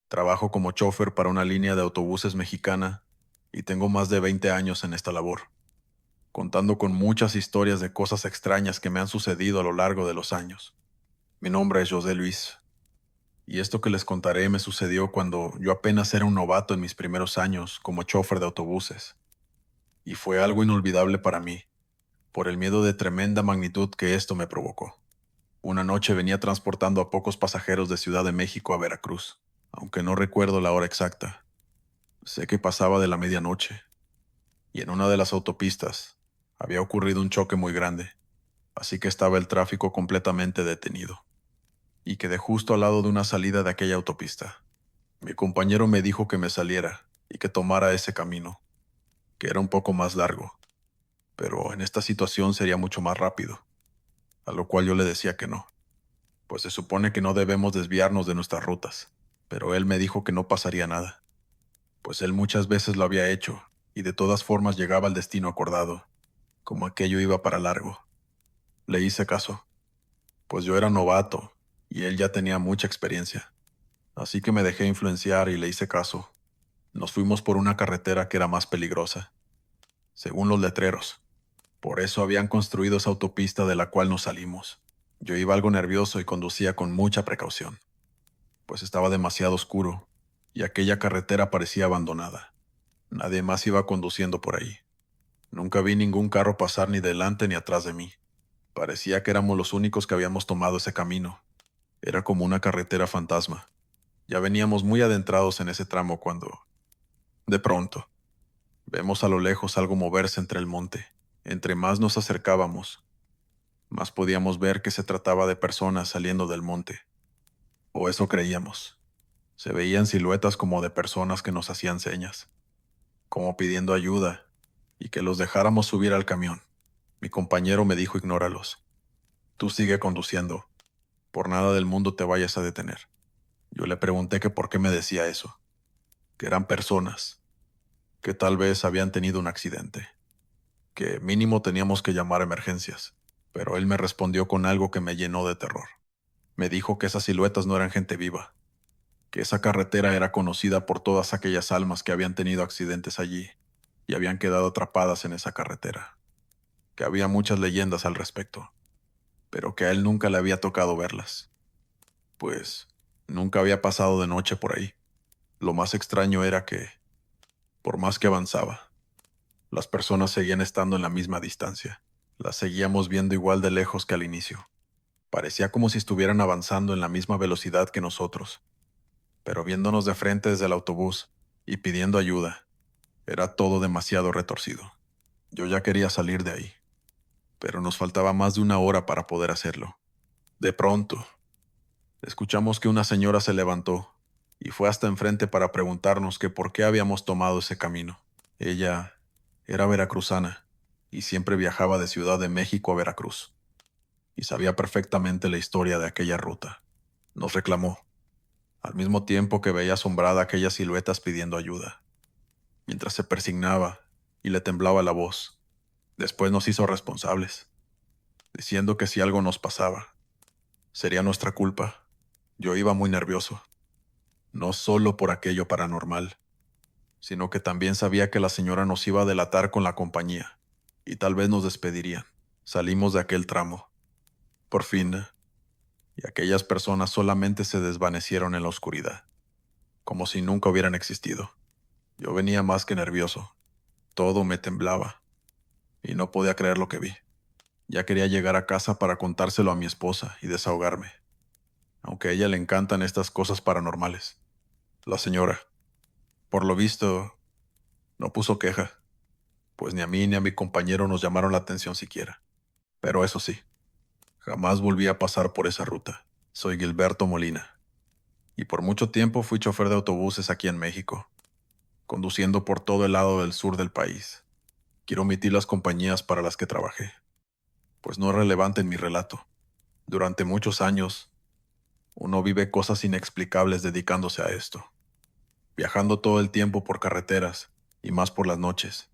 Trabajo como chofer para una línea de autobuses mexicana y tengo más de 20 años en esta labor, contando con muchas historias de cosas extrañas que me han sucedido a lo largo de los años. Mi nombre es José Luis, y esto que les contaré me sucedió cuando yo apenas era un novato en mis primeros años como chofer de autobuses, y fue algo inolvidable para mí, por el miedo de tremenda magnitud que esto me provocó. Una noche venía transportando a pocos pasajeros de Ciudad de México a Veracruz, aunque no recuerdo la hora exacta. Sé que pasaba de la medianoche, y en una de las autopistas había ocurrido un choque muy grande, así que estaba el tráfico completamente detenido, y quedé justo al lado de una salida de aquella autopista. Mi compañero me dijo que me saliera y que tomara ese camino, que era un poco más largo, pero en esta situación sería mucho más rápido, a lo cual yo le decía que no, pues se supone que no debemos desviarnos de nuestras rutas, pero él me dijo que no pasaría nada, pues él muchas veces lo había hecho, y de todas formas llegaba al destino acordado, como aquello iba para largo. Le hice caso, pues yo era novato, y él ya tenía mucha experiencia, así que me dejé influenciar y le hice caso. Nos fuimos por una carretera que era más peligrosa, según los letreros. Por eso habían construido esa autopista de la cual nos salimos. Yo iba algo nervioso y conducía con mucha precaución, pues estaba demasiado oscuro, y aquella carretera parecía abandonada. Nadie más iba conduciendo por ahí. Nunca vi ningún carro pasar ni delante ni atrás de mí. Parecía que éramos los únicos que habíamos tomado ese camino. Era como una carretera fantasma. Ya veníamos muy adentrados en ese tramo cuando, de pronto, vemos a lo lejos algo moverse entre el monte. Entre más nos acercábamos, más podíamos ver que se trataba de personas saliendo del monte. O eso creíamos. Se veían siluetas como de personas que nos hacían señas, como pidiendo ayuda y que los dejáramos subir al camión. Mi compañero me dijo ignóralos. Tú sigue conduciendo. Por nada del mundo te vayas a detener. Yo le pregunté que por qué me decía eso, que eran personas, que tal vez habían tenido un accidente, que mínimo teníamos que llamar a emergencias, pero él me respondió con algo que me llenó de terror. Me dijo que esas siluetas no eran gente viva, que esa carretera era conocida por todas aquellas almas que habían tenido accidentes allí y habían quedado atrapadas en esa carretera, que había muchas leyendas al respecto, pero que a él nunca le había tocado verlas, pues nunca había pasado de noche por ahí. Lo más extraño era que, por más que avanzaba, las personas seguían estando en la misma distancia. Las seguíamos viendo igual de lejos que al inicio. Parecía como si estuvieran avanzando en la misma velocidad que nosotros, pero viéndonos de frente desde el autobús y pidiendo ayuda, era todo demasiado retorcido. Yo ya quería salir de ahí, pero nos faltaba más de una hora para poder hacerlo. De pronto, escuchamos que una señora se levantó y fue hasta enfrente para preguntarnos que por qué habíamos tomado ese camino. Ella era veracruzana y siempre viajaba de Ciudad de México a Veracruz, y sabía perfectamente la historia de aquella ruta. Nos reclamó, al mismo tiempo que veía asombrada aquellas siluetas pidiendo ayuda, mientras se persignaba y le temblaba la voz. Después nos hizo responsables, diciendo que si algo nos pasaba, sería nuestra culpa. Yo iba muy nervioso, no solo por aquello paranormal, sino que también sabía que la señora nos iba a delatar con la compañía, y tal vez nos despedirían. Salimos de aquel tramo, por fin, y aquellas personas solamente se desvanecieron en la oscuridad, como si nunca hubieran existido. Yo venía más que nervioso, todo me temblaba, y no podía creer lo que vi. Ya quería llegar a casa para contárselo a mi esposa y desahogarme, aunque a ella le encantan estas cosas paranormales. La señora, por lo visto, no puso queja, pues ni a mí ni a mi compañero nos llamaron la atención siquiera. Pero eso sí, jamás volví a pasar por esa ruta. Soy Gilberto Molina, y por mucho tiempo fui chofer de autobuses aquí en México, conduciendo por todo el lado del sur del país. Quiero omitir las compañías para las que trabajé, pues no es relevante en mi relato. Durante muchos años, uno vive cosas inexplicables dedicándose a esto, viajando todo el tiempo por carreteras, y más por las noches.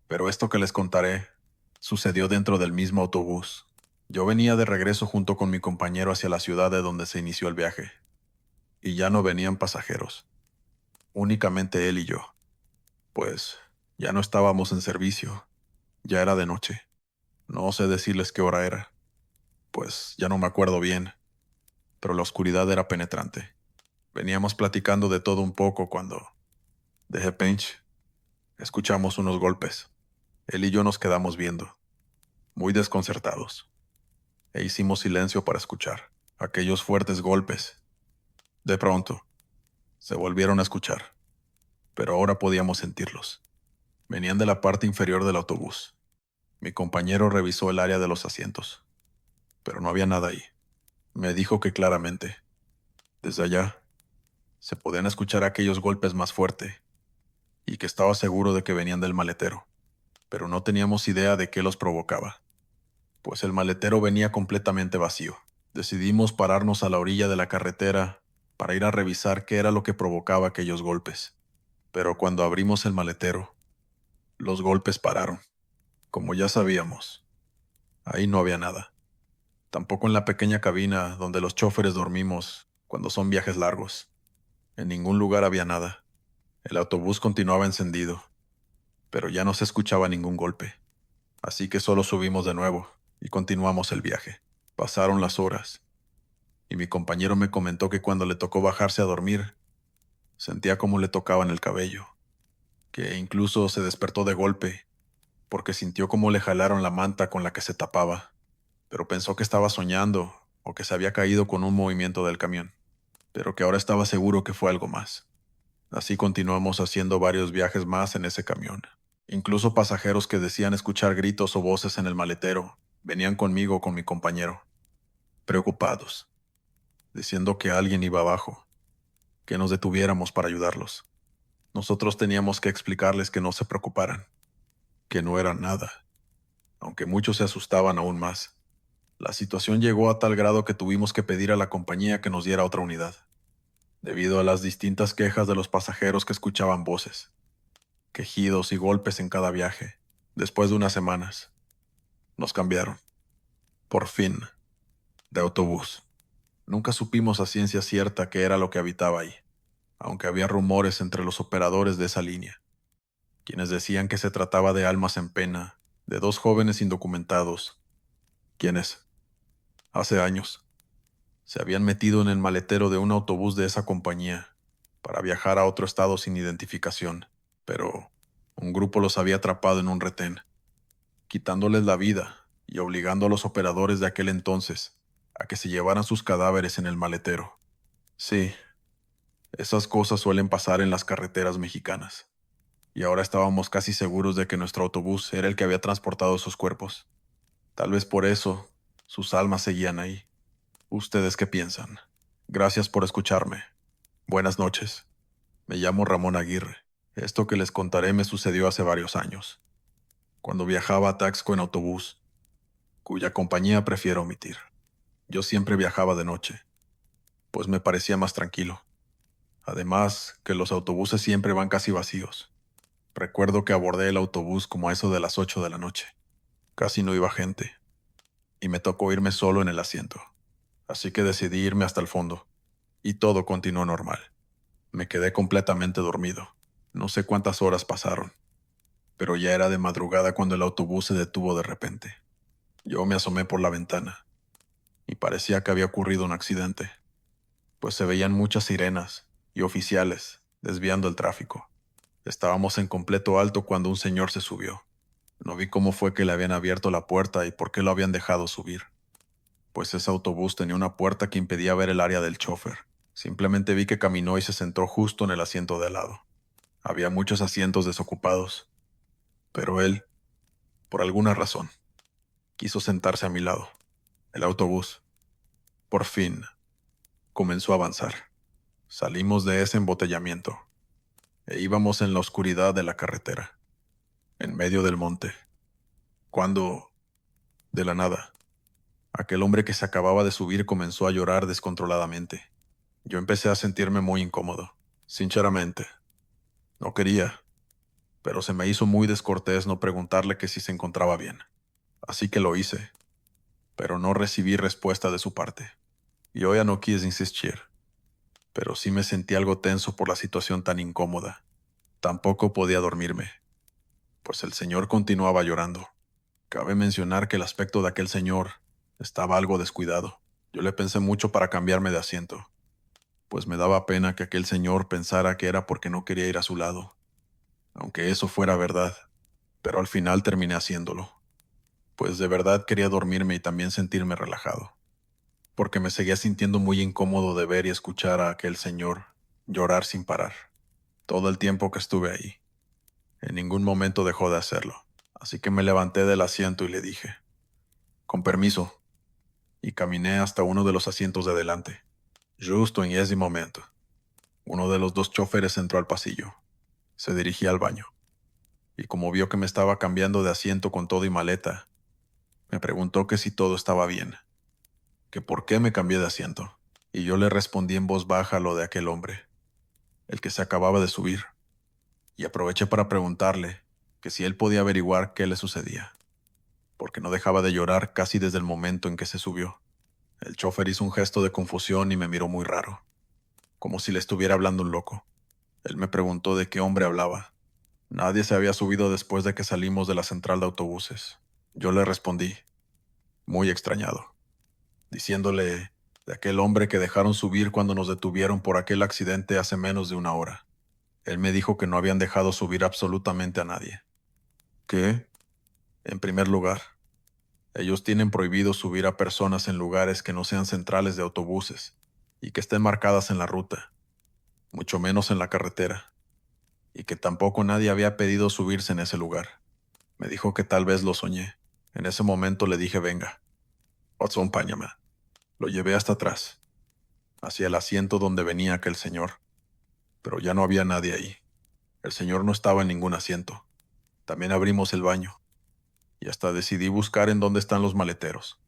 Pero esto que les contaré sucedió dentro del mismo autobús. Yo venía de regreso junto con mi compañero hacia la ciudad de donde se inició el viaje, y ya no venían pasajeros. únicamente él y yo. Pues ya no estábamos en servicio, ya era de noche. No sé decirles qué hora era, pues ya no me acuerdo bien, pero la oscuridad era penetrante. Veníamos platicando de todo un poco cuando, de repente, escuchamos unos golpes. Él y yo nos quedamos viendo, muy desconcertados, e hicimos silencio para escuchar aquellos fuertes golpes. De pronto, se volvieron a escuchar, pero ahora podíamos sentirlos. Venían de la parte inferior del autobús. Mi compañero revisó el área de los asientos, pero no había nada ahí. Me dijo que claramente, desde allá, se podían escuchar aquellos golpes más fuerte, y que estaba seguro de que venían del maletero, pero no teníamos idea de qué los provocaba, pues el maletero venía completamente vacío. Decidimos pararnos a la orilla de la carretera para ir a revisar qué era lo que provocaba aquellos golpes. Pero cuando abrimos el maletero, los golpes pararon. Como ya sabíamos, ahí no había nada. Tampoco en la pequeña cabina donde los choferes dormimos cuando son viajes largos. En ningún lugar había nada. El autobús continuaba encendido, pero ya no se escuchaba ningún golpe. Así que solo subimos de nuevo y continuamos el viaje. Pasaron las horas, y mi compañero me comentó que cuando le tocó bajarse a dormir, sentía como le tocaban el cabello, que incluso se despertó de golpe, porque sintió como le jalaron la manta con la que se tapaba, pero pensó que estaba soñando o que se había caído con un movimiento del camión, pero que ahora estaba seguro que fue algo más. Así continuamos haciendo varios viajes más en ese camión. Incluso pasajeros que decían escuchar gritos o voces en el maletero venían conmigo o con mi compañero, preocupados, diciendo que alguien iba abajo, que nos detuviéramos para ayudarlos. Nosotros teníamos que explicarles que no se preocuparan, que no era nada, aunque muchos se asustaban aún más. La situación llegó a tal grado que tuvimos que pedir a la compañía que nos diera otra unidad, debido a las distintas quejas de los pasajeros que escuchaban voces, quejidos y golpes en cada viaje. Después de unas semanas, nos cambiaron, por fin, de autobús. Nunca supimos a ciencia cierta qué era lo que habitaba ahí, aunque había rumores entre los operadores de esa línea, quienes decían que se trataba de almas en pena, de dos jóvenes indocumentados, quienes, hace años, se habían metido en el maletero de un autobús de esa compañía para viajar a otro estado sin identificación, pero un grupo los había atrapado en un retén, quitándoles la vida y obligando a los operadores de aquel entonces a que se llevaran sus cadáveres en el maletero. Sí, esas cosas suelen pasar en las carreteras mexicanas, y ahora estábamos casi seguros de que nuestro autobús era el que había transportado esos cuerpos. Tal vez por eso sus almas seguían ahí. ¿Ustedes qué piensan? Gracias por escucharme. Buenas noches. Me llamo Ramón Aguirre. Esto que les contaré me sucedió hace varios años, cuando viajaba a Taxco en autobús, cuya compañía prefiero omitir. Yo siempre viajaba de noche, pues me parecía más tranquilo. Además, que los autobuses siempre van casi vacíos. Recuerdo que abordé el autobús como a eso de las 8 de la noche. Casi no iba gente, y me tocó irme solo en el asiento. Así que decidí irme hasta el fondo, y todo continuó normal. Me quedé completamente dormido. No sé cuántas horas pasaron, pero ya era de madrugada cuando el autobús se detuvo de repente. Yo me asomé por la ventana, y parecía que había ocurrido un accidente, pues se veían muchas sirenas y oficiales desviando el tráfico. Estábamos en completo alto cuando un señor se subió. No vi cómo fue que le habían abierto la puerta y por qué lo habían dejado subir, pues ese autobús tenía una puerta que impedía ver el área del chofer. Simplemente vi que caminó y se sentó justo en el asiento de al lado. Había muchos asientos desocupados, pero él, por alguna razón, quiso sentarse a mi lado. El autobús, por fin, comenzó a avanzar. Salimos de ese embotellamiento e íbamos en la oscuridad de la carretera, en medio del monte, cuando, de la nada, aquel hombre que se acababa de subir comenzó a llorar descontroladamente. Yo empecé a sentirme muy incómodo. Sinceramente, no quería, pero se me hizo muy descortés no preguntarle que si se encontraba bien. Así que lo hice, pero no recibí respuesta de su parte. Yo ya no quise insistir. pero sí me sentí algo tenso por la situación tan incómoda. Tampoco podía dormirme, pues el señor continuaba llorando. Cabe mencionar que el aspecto de aquel señor estaba algo descuidado. Yo le pensé mucho para cambiarme de asiento, pues me daba pena que aquel señor pensara que era porque no quería ir a su lado, aunque eso fuera verdad, pero al final terminé haciéndolo, pues de verdad quería dormirme y también sentirme relajado, porque me seguía sintiendo muy incómodo de ver y escuchar a aquel señor llorar sin parar, todo el tiempo que estuve ahí. En ningún momento dejó de hacerlo, así que me levanté del asiento y le dije, con permiso, y caminé hasta uno de los asientos de adelante. Justo en ese momento, uno de los dos choferes entró al pasillo. Se dirigía al baño, y como vio que me estaba cambiando de asiento con todo y maleta, me preguntó que si todo estaba bien, que por qué me cambié de asiento, y yo le respondí en voz baja lo de aquel hombre, el que se acababa de subir, y aproveché para preguntarle que si él podía averiguar qué le sucedía, porque no dejaba de llorar casi desde el momento en que se subió. El chofer hizo un gesto de confusión y me miró muy raro, como si le estuviera hablando un loco. Él me preguntó de qué hombre hablaba. Nadie se había subido después de que salimos de la central de autobuses. Yo le respondí, muy extrañado, diciéndole de aquel hombre que dejaron subir cuando nos detuvieron por aquel accidente hace menos de una hora. Él me dijo que no habían dejado subir absolutamente a nadie. ¿Qué? En primer lugar, ellos tienen prohibido subir a personas en lugares que no sean centrales de autobuses y que estén marcadas en la ruta, mucho menos en la carretera, y que tampoco nadie había pedido subirse en ese lugar. Me dijo que tal vez lo soñé. En ese momento le dije, venga, acompáñame. Lo llevé hasta atrás, hacia el asiento donde venía aquel señor, pero ya no había nadie ahí. El señor no estaba en ningún asiento. También abrimos el baño, y hasta decidí buscar en dónde están los maleteros,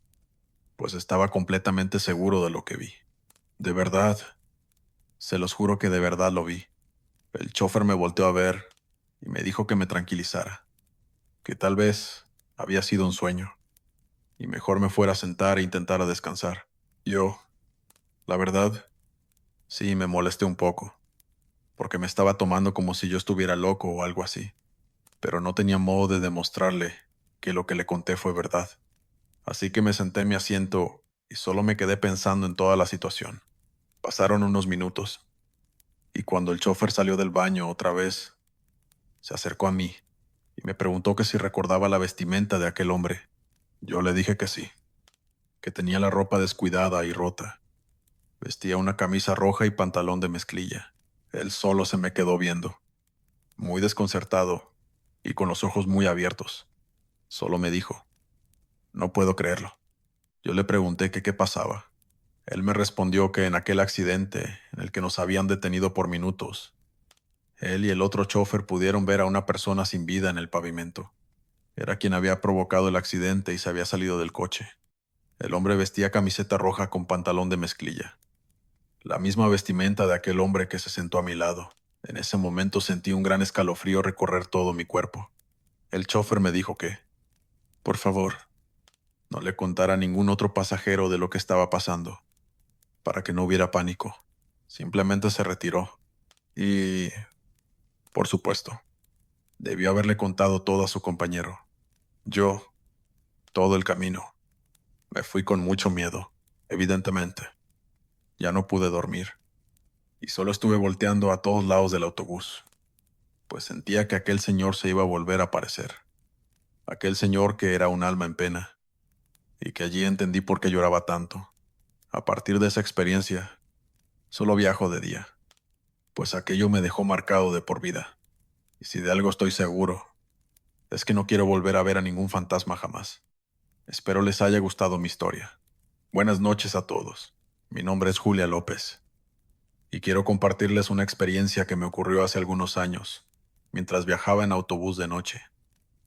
pues estaba completamente seguro de lo que vi. De verdad, se los juro que de verdad lo vi. El chofer me volteó a ver y me dijo que me tranquilizara, que tal vez había sido un sueño, y mejor me fuera a sentar e intentara descansar. Yo, la verdad, sí me molesté un poco, porque me estaba tomando como si yo estuviera loco o algo así, pero no tenía modo de demostrarle que lo que le conté fue verdad. Así que me senté en mi asiento y solo me quedé pensando en toda la situación. Pasaron unos minutos, y cuando el chofer salió del baño otra vez, se acercó a mí y me preguntó que si recordaba la vestimenta de aquel hombre. Yo le dije que sí, que tenía la ropa descuidada y rota. Vestía una camisa roja y pantalón de mezclilla. Él solo se me quedó viendo, muy desconcertado y con los ojos muy abiertos. Solo me dijo, no puedo creerlo. Yo le pregunté que qué pasaba. Él me respondió que en aquel accidente, en el que nos habían detenido por minutos, él y el otro chofer pudieron ver a una persona sin vida en el pavimento. Era quien había provocado el accidente y se había salido del coche. El hombre vestía camiseta roja con pantalón de mezclilla, la misma vestimenta de aquel hombre que se sentó a mi lado. En ese momento sentí un gran escalofrío recorrer todo mi cuerpo. El chofer me dijo que, por favor, no le contara a ningún otro pasajero de lo que estaba pasando, para que no hubiera pánico. Simplemente se retiró. Y, por supuesto, debió haberle contado todo a su compañero. Yo, todo el camino, me fui con mucho miedo, evidentemente. Ya no pude dormir, y solo estuve volteando a todos lados del autobús, pues sentía que aquel señor se iba a volver a aparecer. Aquel señor que era un alma en pena, y que allí entendí por qué lloraba tanto. A partir de esa experiencia, solo viajo de día, pues aquello me dejó marcado de por vida. Y si de algo estoy seguro, es que no quiero volver a ver a ningún fantasma jamás. Espero les haya gustado mi historia. Buenas noches a todos. Mi nombre es Julia López, y quiero compartirles una experiencia que me ocurrió hace algunos años, mientras viajaba en autobús de noche.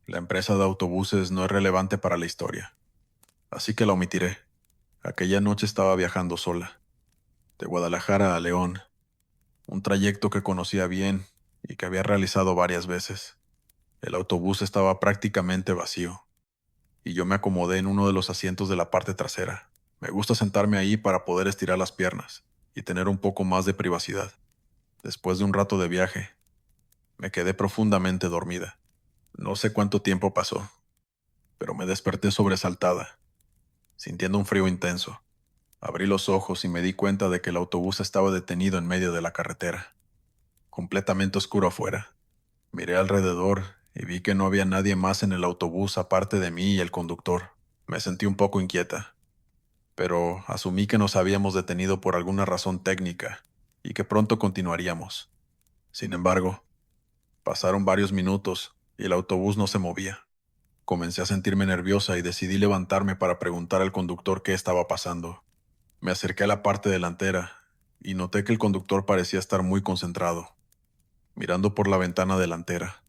La empresa de autobuses no es relevante para la historia, así que la omitiré. Aquella noche estaba viajando sola, de Guadalajara a León, un trayecto que conocía bien y que había realizado varias veces. El autobús estaba prácticamente vacío, y yo me acomodé en uno de los asientos de la parte trasera. Me gusta sentarme ahí para poder estirar las piernas, y tener un poco más de privacidad. Después de un rato de viaje, me quedé profundamente dormida. No sé cuánto tiempo pasó, pero me desperté sobresaltada, sintiendo un frío intenso. Abrí los ojos y me di cuenta de que el autobús estaba detenido en medio de la carretera, completamente oscuro afuera. Miré alrededor y vi que no había nadie más en el autobús aparte de mí y el conductor. Me sentí un poco inquieta, pero asumí que nos habíamos detenido por alguna razón técnica y que pronto continuaríamos. Sin embargo, pasaron varios minutos y el autobús no se movía. Comencé a sentirme nerviosa y decidí levantarme para preguntar al conductor qué estaba pasando. Me acerqué a la parte delantera y noté que el conductor parecía estar muy concentrado, mirando por la ventana delantera.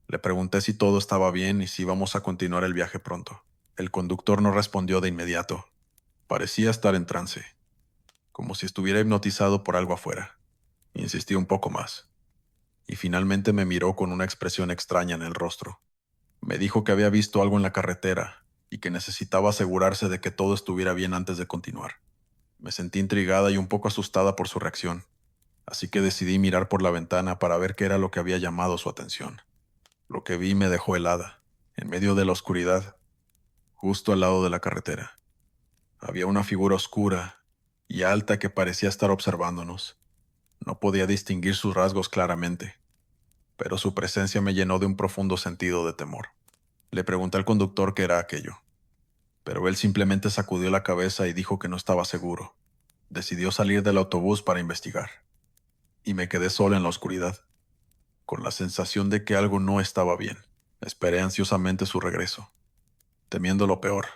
Le pregunté si todo estaba bien y si íbamos a continuar el viaje pronto. El conductor no respondió de inmediato. Parecía estar en trance, como si estuviera hipnotizado por algo afuera. Insistí un poco más, y finalmente me miró con una expresión extraña en el rostro. Me dijo que había visto algo en la carretera y que necesitaba asegurarse de que todo estuviera bien antes de continuar. Me sentí intrigada y un poco asustada por su reacción, así que decidí mirar por la ventana para ver qué era lo que había llamado su atención. Lo que vi me dejó helada. En medio de la oscuridad, justo al lado de la carretera, había una figura oscura y alta que parecía estar observándonos. No podía distinguir sus rasgos claramente, pero su presencia me llenó de un profundo sentido de temor. Le pregunté al conductor qué era aquello, pero él simplemente sacudió la cabeza y dijo que no estaba seguro. Decidió salir del autobús para investigar, y me quedé sola en la oscuridad, con la sensación de que algo no estaba bien. Esperé ansiosamente su regreso, temiendo lo peor.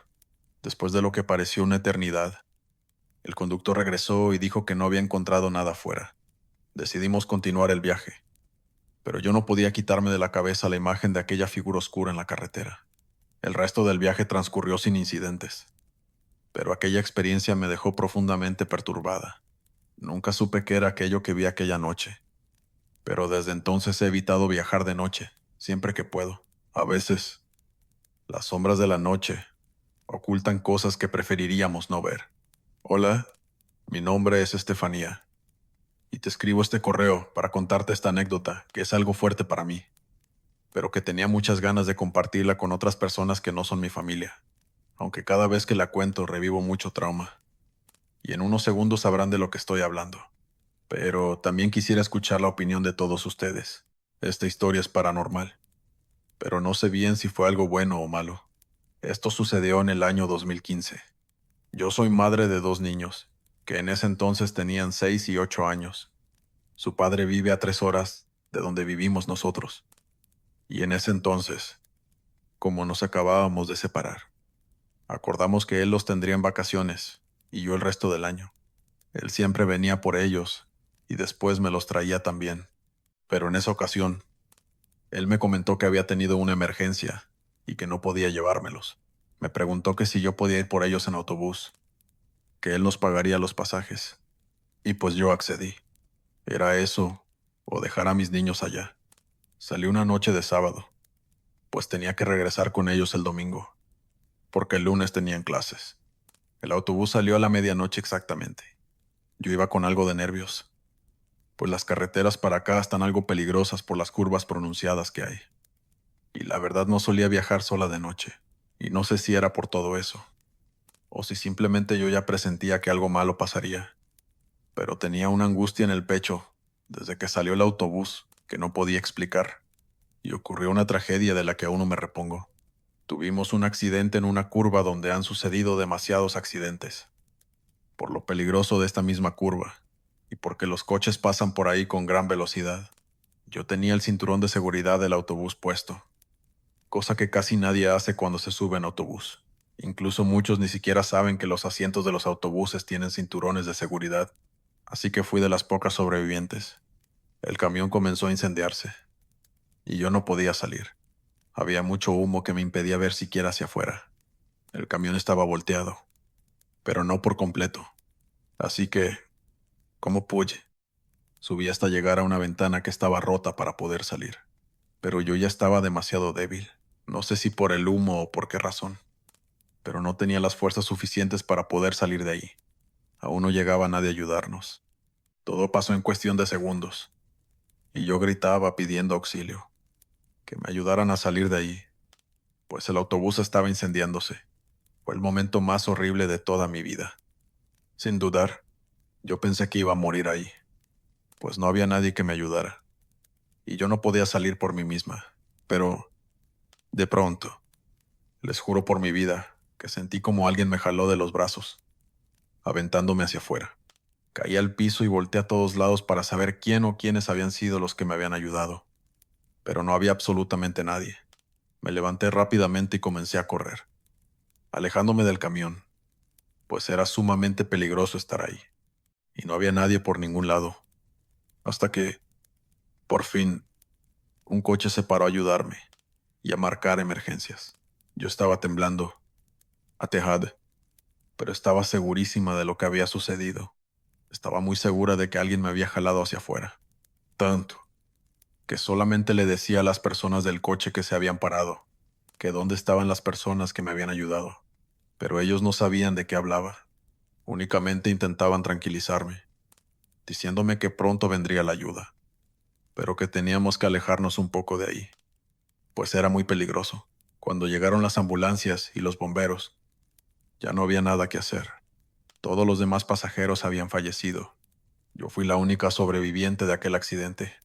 Después de lo que pareció una eternidad, el conductor regresó y dijo que no había encontrado nada afuera. Decidimos continuar el viaje, pero yo no podía quitarme de la cabeza la imagen de aquella figura oscura en la carretera. El resto del viaje transcurrió sin incidentes, pero aquella experiencia me dejó profundamente perturbada. Nunca supe qué era aquello que vi aquella noche, pero desde entonces he evitado viajar de noche, siempre que puedo. A veces, las sombras de la noche ocultan cosas que preferiríamos no ver. Hola, mi nombre es Estefanía, y te escribo este correo para contarte esta anécdota, que es algo fuerte para mí, pero que tenía muchas ganas de compartirla con otras personas que no son mi familia, aunque cada vez que la cuento revivo mucho trauma, y en unos segundos sabrán de lo que estoy hablando. Pero también quisiera escuchar la opinión de todos ustedes. Esta historia es paranormal, pero no sé bien si fue algo bueno o malo. Esto sucedió en el año 2015. Yo soy madre de dos niños, que en ese entonces tenían 6 y 8 años. Su padre vive a 3 horas de donde vivimos nosotros. Y en ese entonces, como nos acabábamos de separar, acordamos que él los tendría en vacaciones y yo el resto del año. Él siempre venía por ellos y después me los traía también. Pero en esa ocasión, él me comentó que había tenido una emergencia y que no podía llevármelos. Me preguntó que si yo podía ir por ellos en autobús, que él nos pagaría los pasajes. Y pues yo accedí. Era eso o dejar a mis niños allá. Salí una noche de sábado, pues tenía que regresar con ellos el domingo, porque el lunes tenían clases. El autobús salió a la medianoche exactamente. Yo iba con algo de nervios, pues las carreteras para acá están algo peligrosas por las curvas pronunciadas que hay. Y la verdad no solía viajar sola de noche, y no sé si era por todo eso, o si simplemente yo ya presentía que algo malo pasaría, pero tenía una angustia en el pecho desde que salió el autobús que no podía explicar, y ocurrió una tragedia de la que aún no me repongo. Tuvimos un accidente en una curva donde han sucedido demasiados accidentes, por lo peligroso de esta misma curva, y porque los coches pasan por ahí con gran velocidad. Yo tenía el cinturón de seguridad del autobús puesto, cosa que casi nadie hace cuando se sube en autobús. Incluso muchos ni siquiera saben que los asientos de los autobuses tienen cinturones de seguridad, así que fui de las pocas sobrevivientes. El camión comenzó a incendiarse, y yo no podía salir. Había mucho humo que me impedía ver siquiera hacia afuera. El camión estaba volteado, pero no por completo. Así que, como pude, subí hasta llegar a una ventana que estaba rota para poder salir. Pero yo ya estaba demasiado débil. No sé si por el humo o por qué razón, pero no tenía las fuerzas suficientes para poder salir de ahí. Aún no llegaba nadie a ayudarnos. Todo pasó en cuestión de segundos, y yo gritaba pidiendo auxilio, que me ayudaran a salir de ahí, pues el autobús estaba incendiándose. Fue el momento más horrible de toda mi vida. Sin dudar, yo pensé que iba a morir ahí, pues no había nadie que me ayudara, y yo no podía salir por mí misma. Pero, de pronto, les juro por mi vida, que sentí como alguien me jaló de los brazos, aventándome hacia afuera. Caí al piso y volteé a todos lados para saber quién o quiénes habían sido los que me habían ayudado, pero no había absolutamente nadie. Me levanté rápidamente y comencé a correr, alejándome del camión, pues era sumamente peligroso estar ahí, y no había nadie por ningún lado, hasta que, por fin, un coche se paró a ayudarme y a marcar emergencias. Yo estaba temblando, atejada, pero estaba segurísima de lo que había sucedido. Estaba muy segura de que alguien me había jalado hacia afuera. Tanto que solamente le decía a las personas del coche que se habían parado, que dónde estaban las personas que me habían ayudado. Pero ellos no sabían de qué hablaba. Únicamente intentaban tranquilizarme, diciéndome que pronto vendría la ayuda, pero que teníamos que alejarnos un poco de ahí, pues era muy peligroso. Cuando llegaron las ambulancias y los bomberos, ya no había nada que hacer. Todos los demás pasajeros habían fallecido. Yo fui la única sobreviviente de aquel accidente.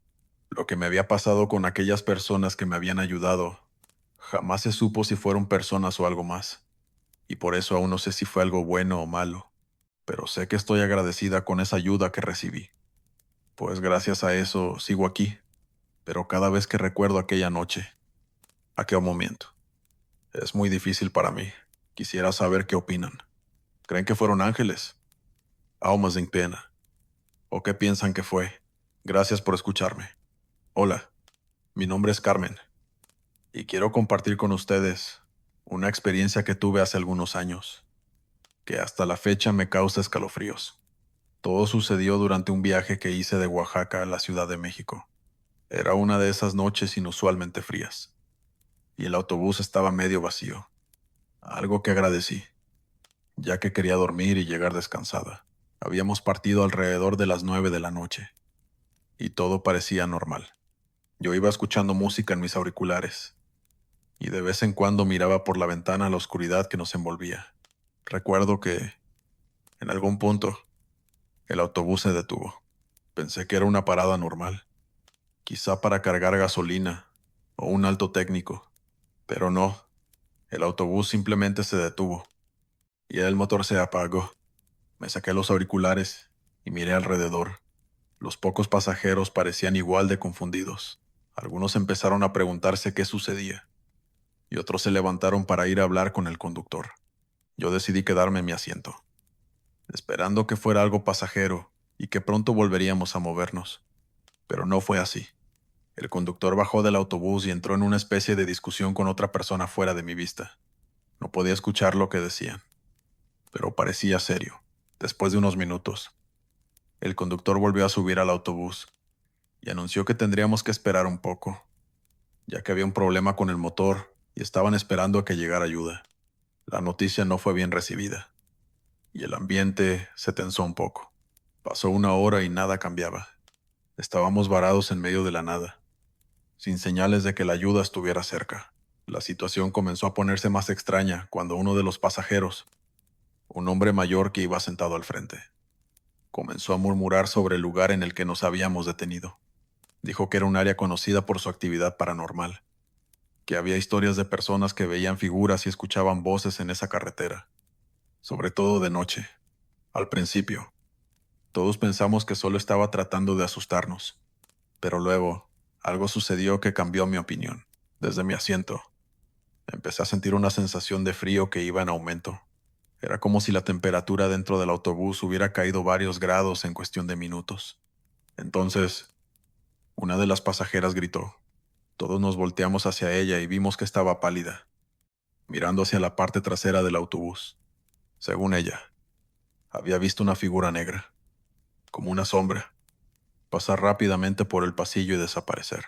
Lo que me había pasado con aquellas personas que me habían ayudado, jamás se supo si fueron personas o algo más, y por eso aún no sé si fue algo bueno o malo, pero sé que estoy agradecida con esa ayuda que recibí, pues gracias a eso sigo aquí. Pero cada vez que recuerdo aquella noche, aquel momento, es muy difícil para mí. Quisiera saber qué opinan. ¿Creen que fueron ángeles? Almas en pena. ¿O qué piensan que fue? Gracias por escucharme. Hola, mi nombre es Carmen, y quiero compartir con ustedes una experiencia que tuve hace algunos años, que hasta la fecha me causa escalofríos. Todo sucedió durante un viaje que hice de Oaxaca a la Ciudad de México. Era una de esas noches inusualmente frías, y el autobús estaba medio vacío, algo que agradecí, ya que quería dormir y llegar descansada. Habíamos partido alrededor de las 9 de la noche, y todo parecía normal. Yo iba escuchando música en mis auriculares, y de vez en cuando miraba por la ventana la oscuridad que nos envolvía. Recuerdo que, en algún punto, el autobús se detuvo. Pensé que era una parada normal, quizá para cargar gasolina o un alto técnico, pero no, el autobús simplemente se detuvo y el motor se apagó. Me saqué los auriculares y miré alrededor. Los pocos pasajeros parecían igual de confundidos. Algunos empezaron a preguntarse qué sucedía, y otros se levantaron para ir a hablar con el conductor. Yo decidí quedarme en mi asiento, esperando que fuera algo pasajero y que pronto volveríamos a movernos. Pero no fue así. El conductor bajó del autobús y entró en una especie de discusión con otra persona fuera de mi vista. No podía escuchar lo que decían, pero parecía serio. Después de unos minutos, el conductor volvió a subir al autobús y anunció que tendríamos que esperar un poco, ya que había un problema con el motor y estaban esperando a que llegara ayuda. La noticia no fue bien recibida, y el ambiente se tensó un poco. Pasó una hora y nada cambiaba. Estábamos varados en medio de la nada, sin señales de que la ayuda estuviera cerca. La situación comenzó a ponerse más extraña cuando uno de los pasajeros, un hombre mayor que iba sentado al frente, comenzó a murmurar sobre el lugar en el que nos habíamos detenido. Dijo que era un área conocida por su actividad paranormal, que había historias de personas que veían figuras y escuchaban voces en esa carretera, sobre todo de noche. Al principio, todos pensamos que solo estaba tratando de asustarnos, pero luego, algo sucedió que cambió mi opinión. Desde mi asiento, empecé a sentir una sensación de frío que iba en aumento. Era como si la temperatura dentro del autobús hubiera caído varios grados en cuestión de minutos. Entonces, una de las pasajeras gritó. Todos nos volteamos hacia ella y vimos que estaba pálida, mirando hacia la parte trasera del autobús. Según ella, había visto una figura negra, como una sombra, pasar rápidamente por el pasillo y desaparecer.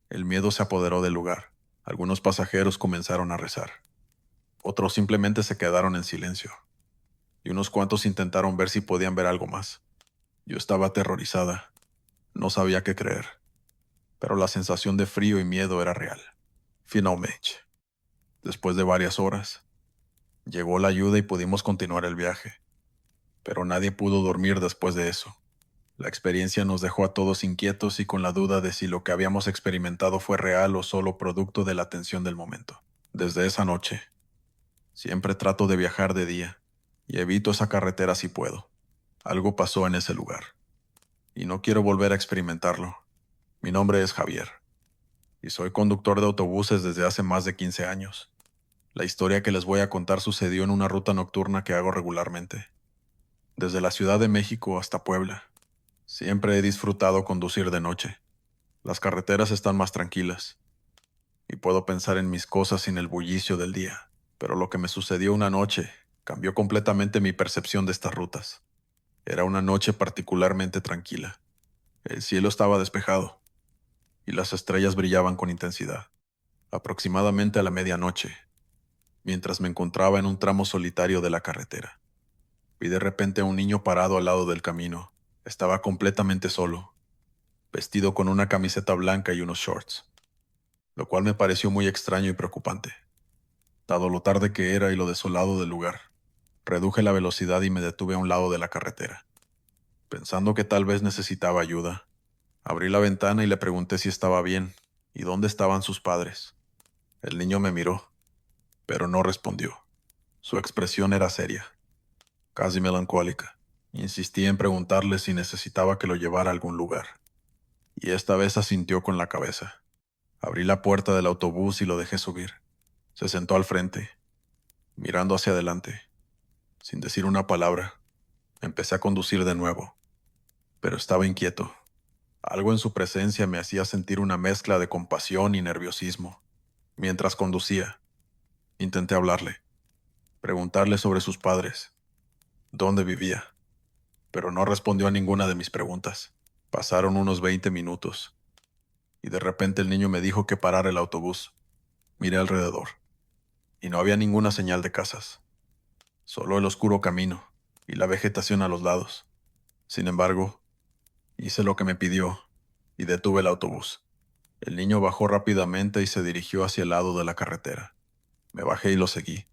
El miedo se apoderó del lugar. Algunos pasajeros comenzaron a rezar. Otros simplemente se quedaron en silencio, y unos cuantos intentaron ver si podían ver algo más. Yo estaba aterrorizada. No sabía qué creer, pero la sensación de frío y miedo era real. Finalmente, después de varias horas, llegó la ayuda y pudimos continuar el viaje, pero nadie pudo dormir después de eso. La experiencia nos dejó a todos inquietos y con la duda de si lo que habíamos experimentado fue real o solo producto de la tensión del momento. Desde esa noche, siempre trato de viajar de día y evito esa carretera si puedo. Algo pasó en ese lugar y no quiero volver a experimentarlo. Mi nombre es Javier y soy conductor de autobuses desde hace más de 15 años. La historia que les voy a contar sucedió en una ruta nocturna que hago regularmente, desde la Ciudad de México hasta Puebla. Siempre he disfrutado conducir de noche. Las carreteras están más tranquilas y puedo pensar en mis cosas sin el bullicio del día. Pero lo que me sucedió una noche cambió completamente mi percepción de estas rutas. Era una noche particularmente tranquila. El cielo estaba despejado y las estrellas brillaban con intensidad. Aproximadamente a la medianoche, mientras me encontraba en un tramo solitario de la carretera, vi de repente a un niño parado al lado del camino. Estaba completamente solo, vestido con una camiseta blanca y unos shorts, lo cual me pareció muy extraño y preocupante, dado lo tarde que era y lo desolado del lugar. Reduje la velocidad y me detuve a un lado de la carretera, pensando que tal vez necesitaba ayuda. Abrí la ventana y le pregunté si estaba bien y dónde estaban sus padres. El niño me miró, pero no respondió. Su expresión era seria, casi melancólica. Insistí en preguntarle si necesitaba que lo llevara a algún lugar, y esta vez asintió con la cabeza. Abrí la puerta del autobús y lo dejé subir. Se sentó al frente, mirando hacia adelante. Sin decir una palabra, empecé a conducir de nuevo, pero estaba inquieto. Algo en su presencia me hacía sentir una mezcla de compasión y nerviosismo. Mientras conducía, intenté hablarle, preguntarle sobre sus padres, dónde vivía, pero no respondió a ninguna de mis preguntas. Pasaron unos 20 minutos, y de repente el niño me dijo que parara el autobús. Miré alrededor, y no había ninguna señal de casas, solo el oscuro camino y la vegetación a los lados. Sin embargo, hice lo que me pidió, y detuve el autobús. El niño bajó rápidamente y se dirigió hacia el lado de la carretera. Me bajé y lo seguí,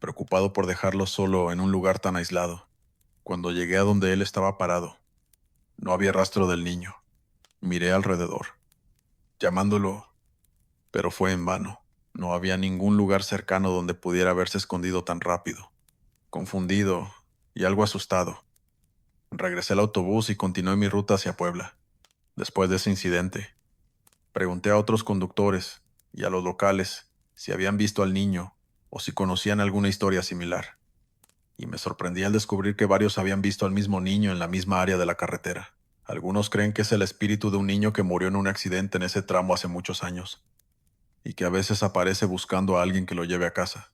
preocupado por dejarlo solo en un lugar tan aislado. Cuando llegué a donde él estaba parado, no había rastro del niño. Miré alrededor, llamándolo, pero fue en vano. No había ningún lugar cercano donde pudiera haberse escondido tan rápido. Confundido y algo asustado, regresé al autobús y continué mi ruta hacia Puebla. Después de ese incidente, pregunté a otros conductores y a los locales si habían visto al niño o si conocían alguna historia similar, y me sorprendí al descubrir que varios habían visto al mismo niño en la misma área de la carretera. Algunos creen que es el espíritu de un niño que murió en un accidente en ese tramo hace muchos años, y que a veces aparece buscando a alguien que lo lleve a casa.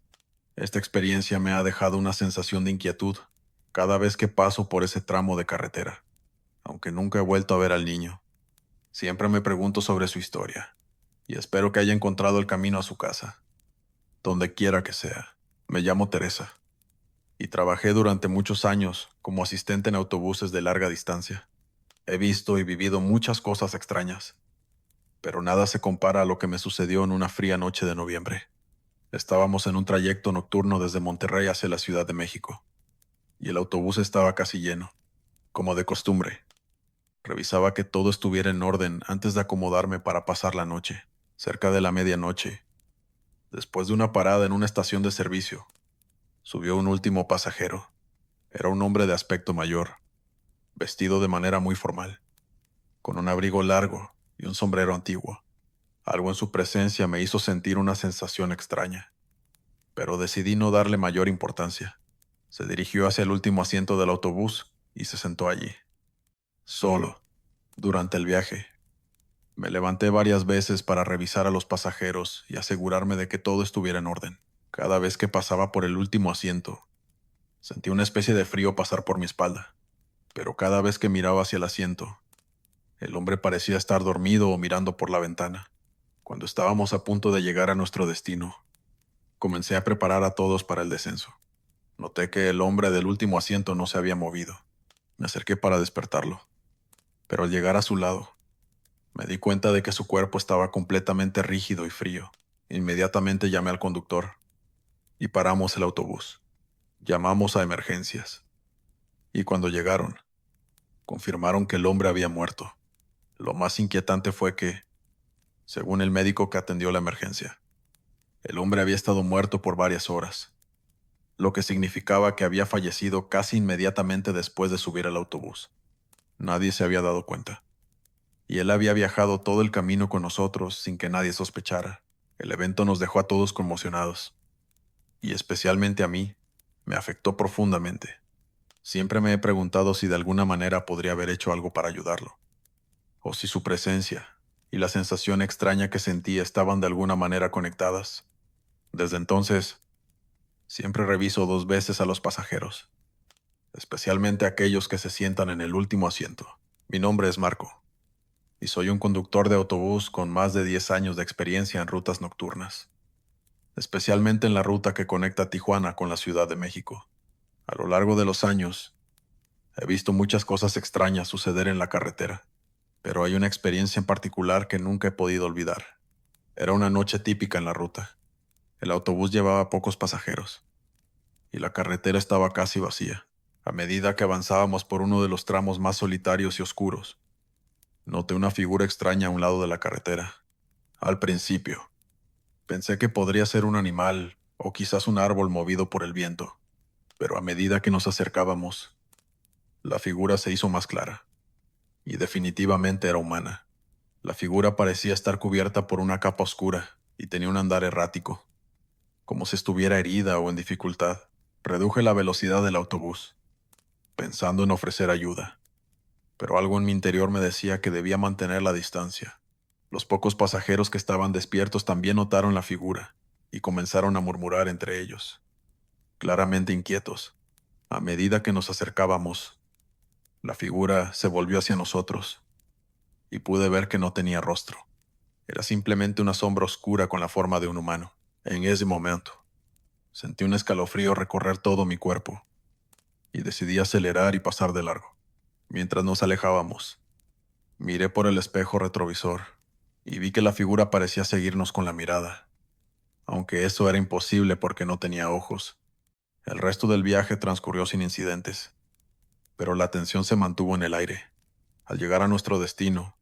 Esta experiencia me ha dejado una sensación de inquietud cada vez que paso por ese tramo de carretera, aunque nunca he vuelto a ver al niño. Siempre me pregunto sobre su historia, y espero que haya encontrado el camino a su casa, donde quiera que sea. Me llamo Teresa, y trabajé durante muchos años como asistente en autobuses de larga distancia. He visto y vivido muchas cosas extrañas, pero nada se compara a lo que me sucedió en una fría noche de noviembre. Estábamos en un trayecto nocturno desde Monterrey hacia la Ciudad de México, y el autobús estaba casi lleno, como de costumbre. Revisaba que todo estuviera en orden antes de acomodarme para pasar la noche. Cerca de la medianoche, después de una parada en una estación de servicio, subió un último pasajero. Era un hombre de aspecto mayor, vestido de manera muy formal, con un abrigo largo y un sombrero antiguo. Algo en su presencia me hizo sentir una sensación extraña, pero decidí no darle mayor importancia. Se dirigió hacia el último asiento del autobús y se sentó allí, solo, durante el viaje. Me levanté varias veces para revisar a los pasajeros y asegurarme de que todo estuviera en orden. Cada vez que pasaba por el último asiento, sentí una especie de frío pasar por mi espalda, pero cada vez que miraba hacia el asiento, el hombre parecía estar dormido o mirando por la ventana. Cuando estábamos a punto de llegar a nuestro destino, comencé a preparar a todos para el descenso. Noté que el hombre del último asiento no se había movido. Me acerqué para despertarlo, pero al llegar a su lado, me di cuenta de que su cuerpo estaba completamente rígido y frío. Inmediatamente llamé al conductor y paramos el autobús. Llamamos a emergencias, y cuando llegaron, confirmaron que el hombre había muerto. Lo más inquietante fue que, según el médico que atendió la emergencia, el hombre había estado muerto por varias horas, lo que significaba que había fallecido casi inmediatamente después de subir al autobús. Nadie se había dado cuenta, y él había viajado todo el camino con nosotros sin que nadie sospechara. El evento nos dejó a todos conmocionados, y especialmente a mí, me afectó profundamente. Siempre me he preguntado si de alguna manera podría haber hecho algo para ayudarlo, o si su presencia y la sensación extraña que sentía estaban de alguna manera conectadas. Desde entonces, siempre reviso 2 veces a los pasajeros, especialmente aquellos que se sientan en el último asiento. Mi nombre es Marco, y soy un conductor de autobús con más de 10 años de experiencia en rutas nocturnas, especialmente en la ruta que conecta Tijuana con la Ciudad de México. A lo largo de los años, he visto muchas cosas extrañas suceder en la carretera, pero hay una experiencia en particular que nunca he podido olvidar. Era una noche típica en la ruta. El autobús llevaba pocos pasajeros, y la carretera estaba casi vacía. A medida que avanzábamos por uno de los tramos más solitarios y oscuros, noté una figura extraña a un lado de la carretera. Al principio, pensé que podría ser un animal o quizás un árbol movido por el viento, pero a medida que nos acercábamos, la figura se hizo más clara, y definitivamente era humana. La figura parecía estar cubierta por una capa oscura y tenía un andar errático, como si estuviera herida o en dificultad. Reduje la velocidad del autobús, pensando en ofrecer ayuda, pero algo en mi interior me decía que debía mantener la distancia. Los pocos pasajeros que estaban despiertos también notaron la figura y comenzaron a murmurar entre ellos, claramente inquietos. A medida que nos acercábamos, la figura se volvió hacia nosotros y pude ver que no tenía rostro. Era simplemente una sombra oscura con la forma de un humano. En ese momento, sentí un escalofrío recorrer todo mi cuerpo y decidí acelerar y pasar de largo. Mientras nos alejábamos, miré por el espejo retrovisor y vi que la figura parecía seguirnos con la mirada, aunque eso era imposible porque no tenía ojos. El resto del viaje transcurrió sin incidentes, pero la tensión se mantuvo en el aire. Al llegar a nuestro destino,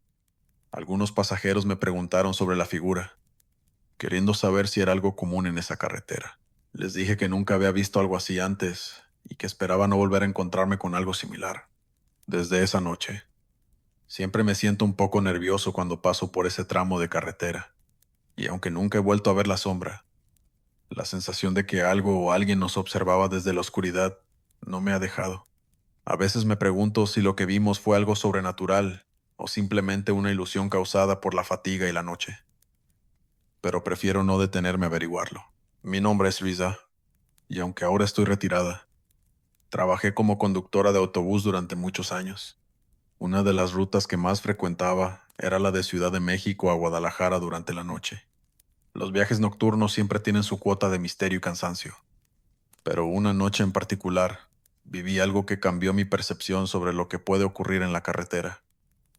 algunos pasajeros me preguntaron sobre la figura, queriendo saber si era algo común en esa carretera. Les dije que nunca había visto algo así antes y que esperaba no volver a encontrarme con algo similar. Desde esa noche, siempre me siento un poco nervioso cuando paso por ese tramo de carretera, y aunque nunca he vuelto a ver la sombra, la sensación de que algo o alguien nos observaba desde la oscuridad no me ha dejado. A veces me pregunto si lo que vimos fue algo sobrenatural o simplemente una ilusión causada por la fatiga y la noche, pero prefiero no detenerme a averiguarlo. Mi nombre es Luisa, y aunque ahora estoy retirada, trabajé como conductora de autobús durante muchos años. Una de las rutas que más frecuentaba era la de Ciudad de México a Guadalajara durante la noche. Los viajes nocturnos siempre tienen su cuota de misterio y cansancio, pero una noche en particular viví algo que cambió mi percepción sobre lo que puede ocurrir en la carretera.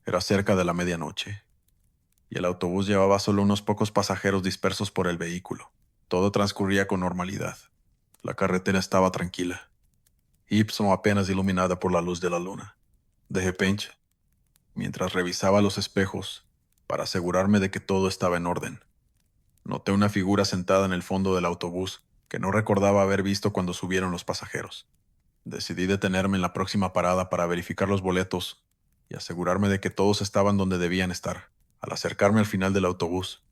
Era cerca de la medianoche, y el autobús llevaba solo unos pocos pasajeros dispersos por el vehículo. Todo transcurría con normalidad. La carretera estaba tranquila, Ipso apenas iluminada por la luz de la luna. De repente, mientras revisaba los espejos para asegurarme de que todo estaba en orden, noté una figura sentada en el fondo del autobús que no recordaba haber visto cuando subieron los pasajeros. Decidí detenerme en la próxima parada para verificar los boletos y asegurarme de que todos estaban donde debían estar. Al acercarme al final del autobús,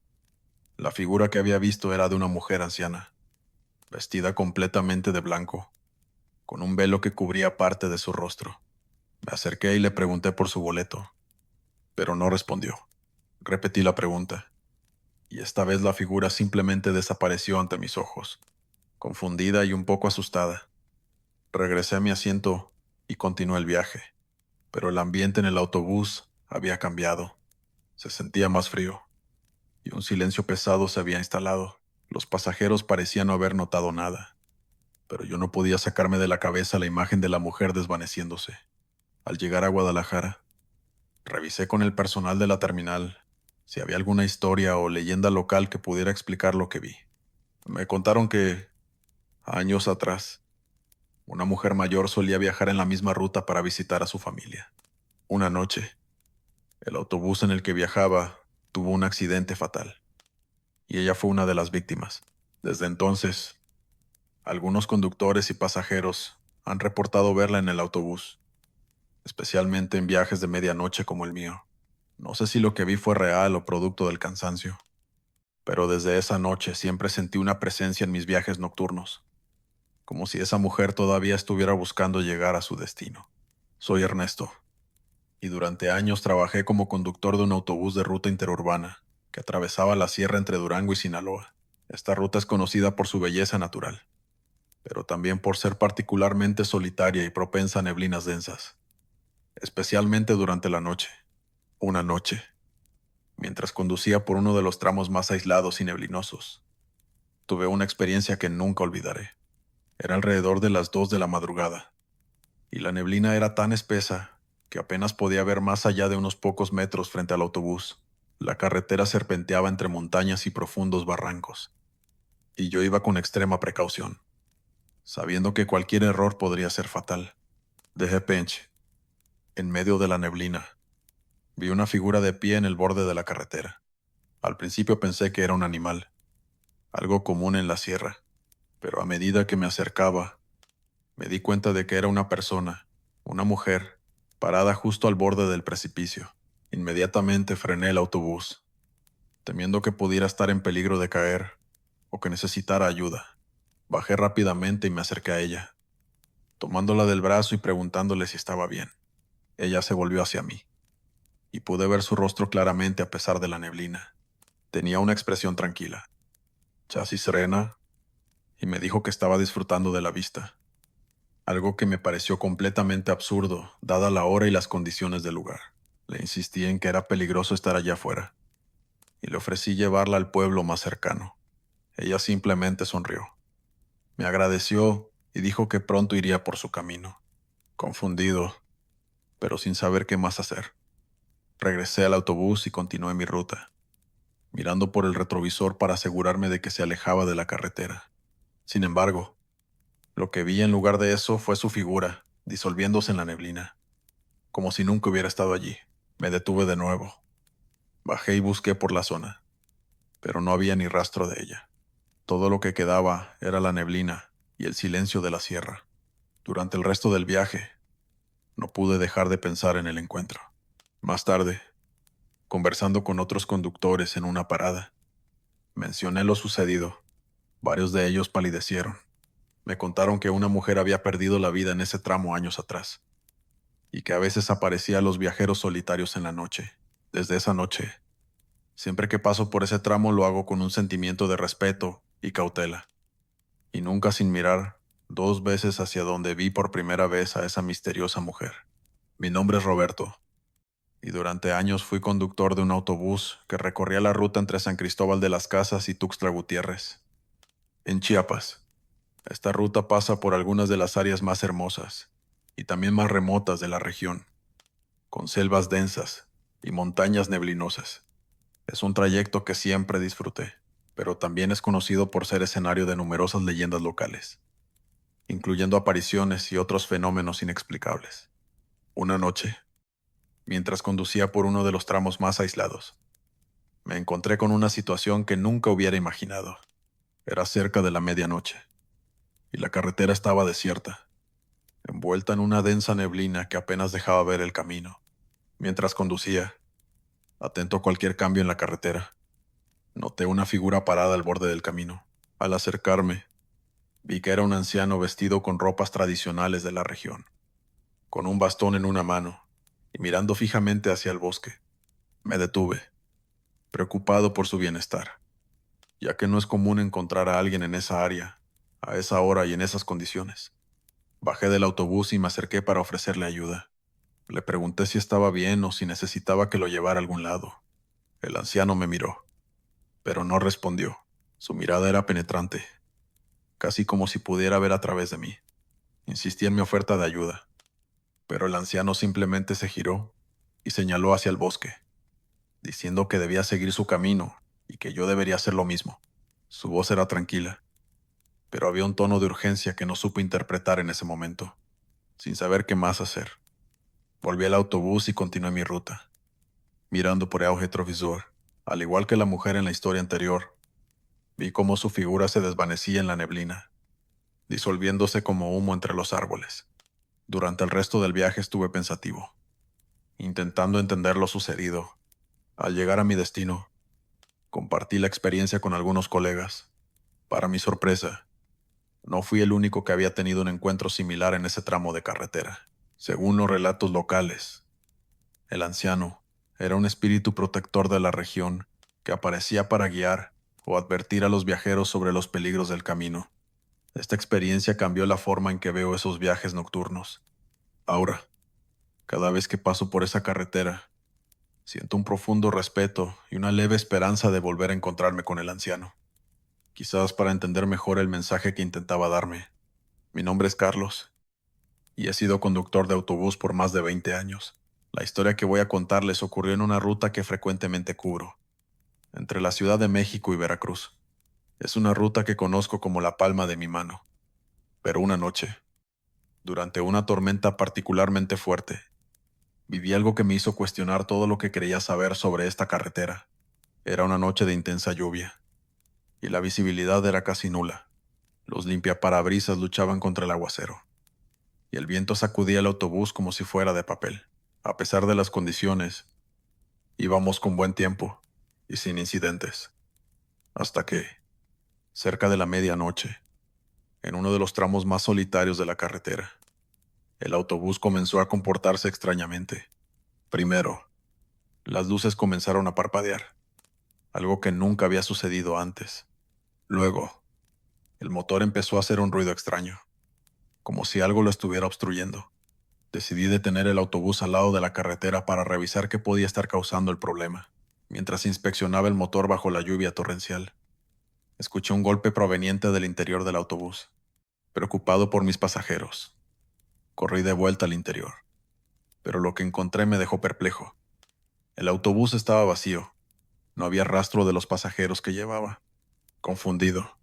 la figura que había visto era de una mujer anciana, vestida completamente de blanco, con un velo que cubría parte de su rostro. Me acerqué y le pregunté por su boleto, pero no respondió. Repetí la pregunta, y esta vez la figura simplemente desapareció ante mis ojos, confundida y un poco asustada. Regresé a mi asiento y continué el viaje, pero el ambiente en el autobús había cambiado. Se sentía más frío, y un silencio pesado se había instalado. Los pasajeros parecían no haber notado nada, pero yo no podía sacarme de la cabeza la imagen de la mujer desvaneciéndose. Al llegar a Guadalajara, revisé con el personal de la terminal si había alguna historia o leyenda local que pudiera explicar lo que vi. Me contaron que, años atrás, una mujer mayor solía viajar en la misma ruta para visitar a su familia. Una noche, el autobús en el que viajaba tuvo un accidente fatal, y ella fue una de las víctimas. Desde entonces, algunos conductores y pasajeros han reportado verla en el autobús, especialmente en viajes de medianoche como el mío. No sé si lo que vi fue real o producto del cansancio, pero desde esa noche siempre sentí una presencia en mis viajes nocturnos, como si esa mujer todavía estuviera buscando llegar a su destino. Soy Ernesto, y durante años trabajé como conductor de un autobús de ruta interurbana que atravesaba la sierra entre Durango y Sinaloa. Esta ruta es conocida por su belleza natural, pero también por ser particularmente solitaria y propensa a neblinas densas, especialmente durante la noche. Una noche, mientras conducía por uno de los tramos más aislados y neblinosos, tuve una experiencia que nunca olvidaré. Era alrededor de las 2 de la madrugada, y la neblina era tan espesa que apenas podía ver más allá de unos pocos metros frente al autobús. La carretera serpenteaba entre montañas y profundos barrancos, y yo iba con extrema precaución, sabiendo que cualquier error podría ser fatal. De repente, en medio de la neblina, vi una figura de pie en el borde de la carretera. Al principio pensé que era un animal, algo común en la sierra, pero a medida que me acercaba, me di cuenta de que era una persona, una mujer, parada justo al borde del precipicio. Inmediatamente frené el autobús, temiendo que pudiera estar en peligro de caer o que necesitara ayuda. Bajé rápidamente y me acerqué a ella, tomándola del brazo y preguntándole si estaba bien. Ella se volvió hacia mí, y pude ver su rostro claramente a pesar de la neblina. Tenía una expresión tranquila, casi serena, y me dijo que estaba disfrutando de la vista, algo que me pareció completamente absurdo, dada la hora y las condiciones del lugar. Le insistí en que era peligroso estar allá afuera, y le ofrecí llevarla al pueblo más cercano. Ella simplemente sonrió. Me agradeció y dijo que pronto iría por su camino. Confundido, pero sin saber qué más hacer, regresé al autobús y continué mi ruta, mirando por el retrovisor para asegurarme de que se alejaba de la carretera. Sin embargo, lo que vi en lugar de eso fue su figura, disolviéndose en la neblina, como si nunca hubiera estado allí. Me detuve de nuevo. Bajé y busqué por la zona, pero no había ni rastro de ella. Todo lo que quedaba era la neblina y el silencio de la sierra. Durante el resto del viaje, no pude dejar de pensar en el encuentro. Más tarde, conversando con otros conductores en una parada, mencioné lo sucedido. Varios de ellos palidecieron. Me contaron que una mujer había perdido la vida en ese tramo años atrás, y que a veces aparecía a los viajeros solitarios en la noche. Desde esa noche, siempre que paso por ese tramo lo hago con un sentimiento de respeto y cautela, y nunca sin mirar 2 veces hacia donde vi por primera vez a esa misteriosa mujer. Mi nombre es Roberto, y durante años fui conductor de un autobús que recorría la ruta entre San Cristóbal de las Casas y Tuxtla Gutiérrez, en Chiapas. Esta ruta pasa por algunas de las áreas más hermosas y también más remotas de la región, con selvas densas y montañas neblinosas. Es un trayecto que siempre disfruté, pero también es conocido por ser escenario de numerosas leyendas locales, incluyendo apariciones y otros fenómenos inexplicables. Una noche, mientras conducía por uno de los tramos más aislados, me encontré con una situación que nunca hubiera imaginado. Era cerca de la medianoche, y la carretera estaba desierta, envuelta en una densa neblina que apenas dejaba ver el camino. Mientras conducía, atento a cualquier cambio en la carretera, noté una figura parada al borde del camino. Al acercarme, vi que era un anciano vestido con ropas tradicionales de la región, con un bastón en una mano y mirando fijamente hacia el bosque. Me detuve, preocupado por su bienestar, ya que no es común encontrar a alguien en esa área, a esa hora y en esas condiciones. Bajé del autobús y me acerqué para ofrecerle ayuda. Le pregunté si estaba bien o si necesitaba que lo llevara a algún lado. El anciano me miró, pero no respondió. Su mirada era penetrante, casi como si pudiera ver a través de mí. Insistí en mi oferta de ayuda, pero el anciano simplemente se giró y señaló hacia el bosque, diciendo que debía seguir su camino y que yo debería hacer lo mismo. Su voz era tranquila, pero había un tono de urgencia que no supe interpretar en ese momento. Sin saber qué más hacer, volví al autobús y continué mi ruta, mirando por el retrovisor. Al igual que la mujer en la historia anterior, vi cómo su figura se desvanecía en la neblina, disolviéndose como humo entre los árboles. Durante el resto del viaje estuve pensativo, intentando entender lo sucedido. Al llegar a mi destino, compartí la experiencia con algunos colegas. Para mi sorpresa, no fui el único que había tenido un encuentro similar en ese tramo de carretera. Según los relatos locales, el anciano era un espíritu protector de la región que aparecía para guiar o advertir a los viajeros sobre los peligros del camino. Esta experiencia cambió la forma en que veo esos viajes nocturnos. Ahora, cada vez que paso por esa carretera, siento un profundo respeto y una leve esperanza de volver a encontrarme con el anciano. Quizás para entender mejor el mensaje que intentaba darme. Mi nombre es Carlos y he sido conductor de autobús por más de 20 años. La historia que voy a contarles ocurrió en una ruta que frecuentemente cubro, entre la Ciudad de México y Veracruz. Es una ruta que conozco como la palma de mi mano. Pero una noche, durante una tormenta particularmente fuerte, viví algo que me hizo cuestionar todo lo que creía saber sobre esta carretera. Era una noche de intensa lluvia, y la visibilidad era casi nula. Los limpiaparabrisas luchaban contra el aguacero, y el viento sacudía el autobús como si fuera de papel. A pesar de las condiciones, íbamos con buen tiempo y sin incidentes. Hasta que, cerca de la medianoche, en uno de los tramos más solitarios de la carretera, el autobús comenzó a comportarse extrañamente. Primero, las luces comenzaron a parpadear, algo que nunca había sucedido antes. Luego, el motor empezó a hacer un ruido extraño, como si algo lo estuviera obstruyendo. Decidí detener el autobús al lado de la carretera para revisar qué podía estar causando el problema. Mientras inspeccionaba el motor bajo la lluvia torrencial, escuché un golpe proveniente del interior del autobús. Preocupado por mis pasajeros, corrí de vuelta al interior, pero lo que encontré me dejó perplejo. El autobús estaba vacío. No había rastro de los pasajeros que llevaba. Confundido,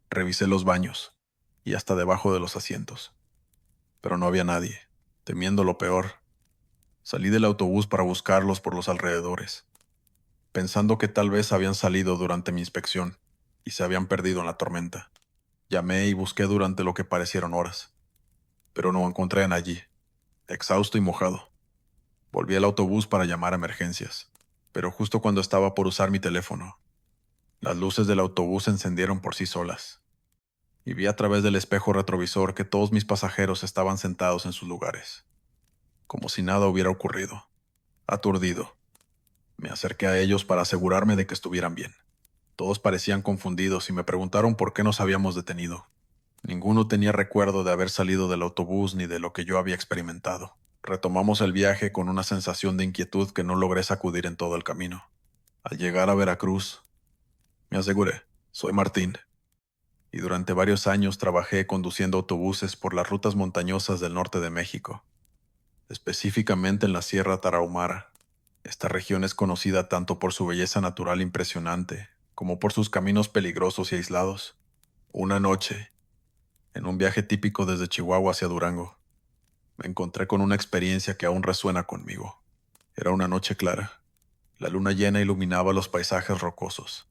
revisé los baños y hasta debajo de los asientos, pero no había nadie. Temiendo lo peor, salí del autobús para buscarlos por los alrededores, pensando que tal vez habían salido durante mi inspección y se habían perdido en la tormenta. Llamé y busqué durante lo que parecieron horas, pero no encontré a nadie. Exhausto y mojado, volví al autobús para llamar a emergencias, pero justo cuando estaba por usar mi teléfono, las luces del autobús se encendieron por sí solas, y vi a través del espejo retrovisor que todos mis pasajeros estaban sentados en sus lugares, como si nada hubiera ocurrido. Aturdido, me acerqué a ellos para asegurarme de que estuvieran bien. Todos parecían confundidos y me preguntaron por qué nos habíamos detenido. Ninguno tenía recuerdo de haber salido del autobús ni de lo que yo había experimentado. Retomamos el viaje con una sensación de inquietud que no logré sacudir en todo el camino. Al llegar a Veracruz, me aseguré, soy Martín, y durante varios años trabajé conduciendo autobuses por las rutas montañosas del norte de México, específicamente en la Sierra Tarahumara. Esta región es conocida tanto por su belleza natural impresionante como por sus caminos peligrosos y aislados. Una noche, en un viaje típico desde Chihuahua hacia Durango, me encontré con una experiencia que aún resuena conmigo. Era una noche clara. La luna llena iluminaba los paisajes rocosos,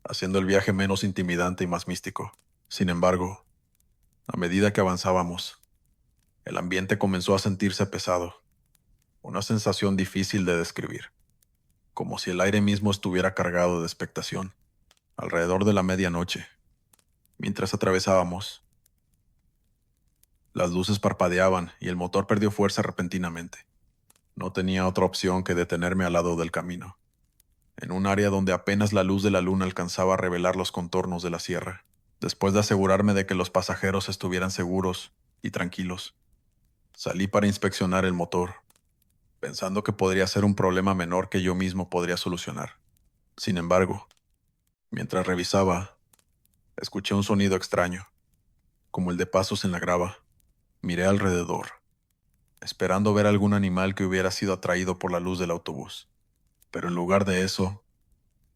haciendo el viaje menos intimidante y más místico. Sin embargo, a medida que avanzábamos, el ambiente comenzó a sentirse pesado, una sensación difícil de describir, como si el aire mismo estuviera cargado de expectación. Alrededor de la medianoche, mientras atravesábamos, las luces parpadeaban y el motor perdió fuerza repentinamente. No tenía otra opción que detenerme al lado del camino, en un área donde apenas la luz de la luna alcanzaba a revelar los contornos de la sierra. Después de asegurarme de que los pasajeros estuvieran seguros y tranquilos, salí para inspeccionar el motor, pensando que podría ser un problema menor que yo mismo podría solucionar. Sin embargo, mientras revisaba, escuché un sonido extraño, como el de pasos en la grava. Miré alrededor, esperando ver algún animal que hubiera sido atraído por la luz del autobús. Pero en lugar de eso,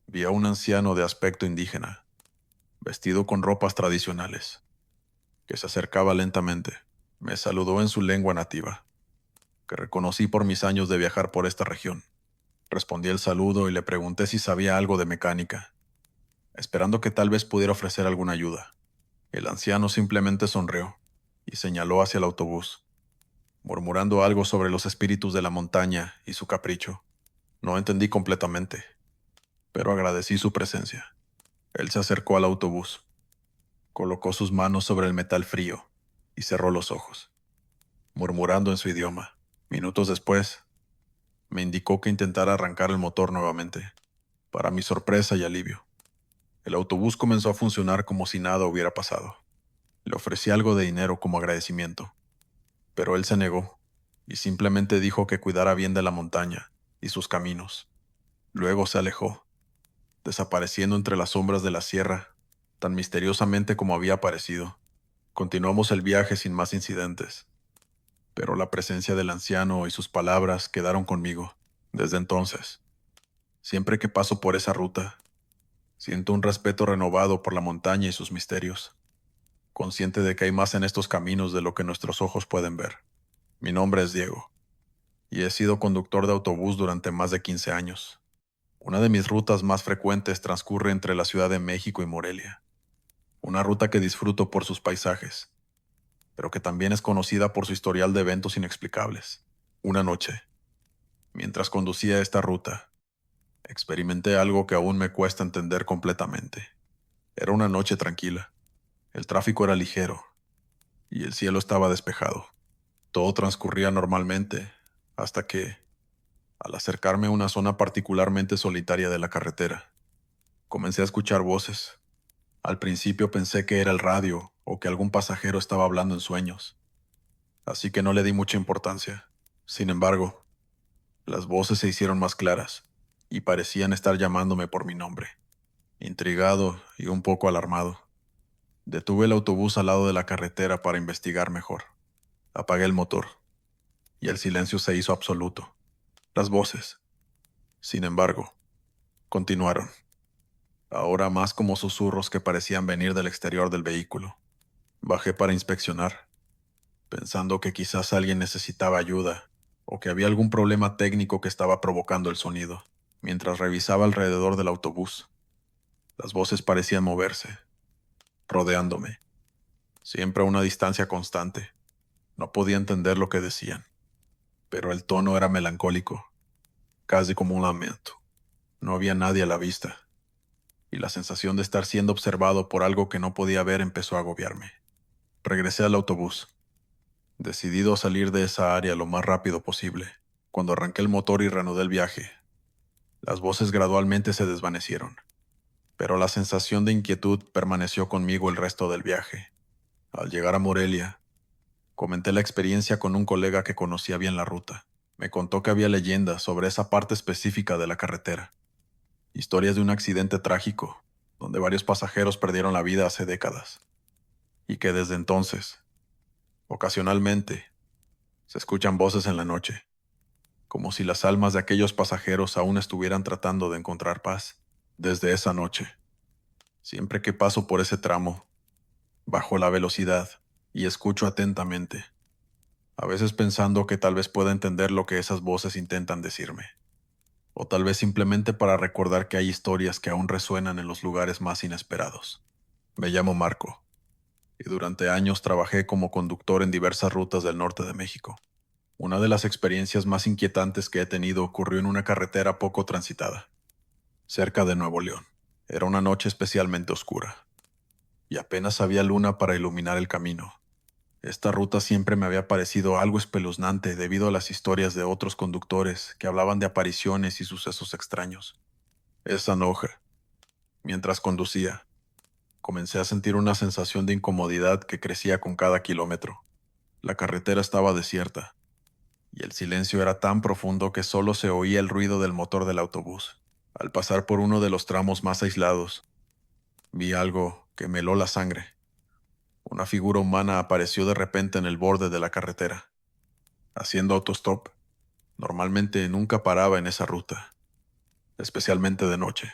vi a un anciano de aspecto indígena, vestido con ropas tradicionales, que se acercaba lentamente. Me saludó en su lengua nativa, que reconocí por mis años de viajar por esta región. Respondí el saludo y le pregunté si sabía algo de mecánica, esperando que tal vez pudiera ofrecer alguna ayuda. El anciano simplemente sonrió y señaló hacia el autobús, murmurando algo sobre los espíritus de la montaña y su capricho. No entendí completamente, pero agradecí su presencia. Él se acercó al autobús, colocó sus manos sobre el metal frío y cerró los ojos, murmurando en su idioma. Minutos después, me indicó que intentara arrancar el motor nuevamente. Para mi sorpresa y alivio, el autobús comenzó a funcionar como si nada hubiera pasado. Le ofrecí algo de dinero como agradecimiento, pero él se negó y simplemente dijo que cuidara bien de la montaña y sus caminos. Luego se alejó, desapareciendo entre las sombras de la sierra, tan misteriosamente como había aparecido. Continuamos el viaje sin más incidentes, pero la presencia del anciano y sus palabras quedaron conmigo. Desde entonces, siempre que paso por esa ruta, siento un respeto renovado por la montaña y sus misterios, consciente de que hay más en estos caminos de lo que nuestros ojos pueden ver. Mi nombre es Diego, y he sido conductor de autobús durante más de 15 años. Una de mis rutas más frecuentes transcurre entre la Ciudad de México y Morelia, una ruta que disfruto por sus paisajes, pero que también es conocida por su historial de eventos inexplicables. Una noche, mientras conducía esta ruta, experimenté algo que aún me cuesta entender completamente. Era una noche tranquila, el tráfico era ligero y el cielo estaba despejado. Todo transcurría normalmente, hasta que, al acercarme a una zona particularmente solitaria de la carretera, comencé a escuchar voces. Al principio pensé que era el radio o que algún pasajero estaba hablando en sueños, así que no le di mucha importancia. Sin embargo, las voces se hicieron más claras y parecían estar llamándome por mi nombre. Intrigado y un poco alarmado, detuve el autobús al lado de la carretera para investigar mejor. Apagué el motor y el silencio se hizo absoluto. Las voces, sin embargo, continuaron, ahora más como susurros que parecían venir del exterior del vehículo. Bajé para inspeccionar, pensando que quizás alguien necesitaba ayuda o que había algún problema técnico que estaba provocando el sonido. Mientras revisaba alrededor del autobús, las voces parecían moverse, rodeándome, siempre a una distancia constante. No podía entender lo que decían, pero el tono era melancólico, casi como un lamento. No había nadie a la vista, y la sensación de estar siendo observado por algo que no podía ver empezó a agobiarme. Regresé al autobús, decidido a salir de esa área lo más rápido posible. Cuando arranqué el motor y reanudé el viaje, las voces gradualmente se desvanecieron, pero la sensación de inquietud permaneció conmigo el resto del viaje. Al llegar a Morelia, comenté la experiencia con un colega que conocía bien la ruta. Me contó que había leyendas sobre esa parte específica de la carretera, historias de un accidente trágico, donde varios pasajeros perdieron la vida hace décadas, y que desde entonces, ocasionalmente, se escuchan voces en la noche, como si las almas de aquellos pasajeros aún estuvieran tratando de encontrar paz. Desde esa noche, siempre que paso por ese tramo, bajo la velocidad y escucho atentamente, a veces pensando que tal vez pueda entender lo que esas voces intentan decirme, o tal vez simplemente para recordar que hay historias que aún resuenan en los lugares más inesperados. Me llamo Marco, y durante años trabajé como conductor en diversas rutas del norte de México. Una de las experiencias más inquietantes que he tenido ocurrió en una carretera poco transitada, cerca de Nuevo León. Era una noche especialmente oscura, y apenas había luna para iluminar el camino. Esta ruta siempre me había parecido algo espeluznante debido a las historias de otros conductores que hablaban de apariciones y sucesos extraños. Esa noche, mientras conducía, comencé a sentir una sensación de incomodidad que crecía con cada kilómetro. La carretera estaba desierta, y el silencio era tan profundo que solo se oía el ruido del motor del autobús. Al pasar por uno de los tramos más aislados, vi algo que me heló la sangre. Una figura humana apareció de repente en el borde de la carretera, haciendo autostop. Normalmente nunca paraba en esa ruta, especialmente de noche.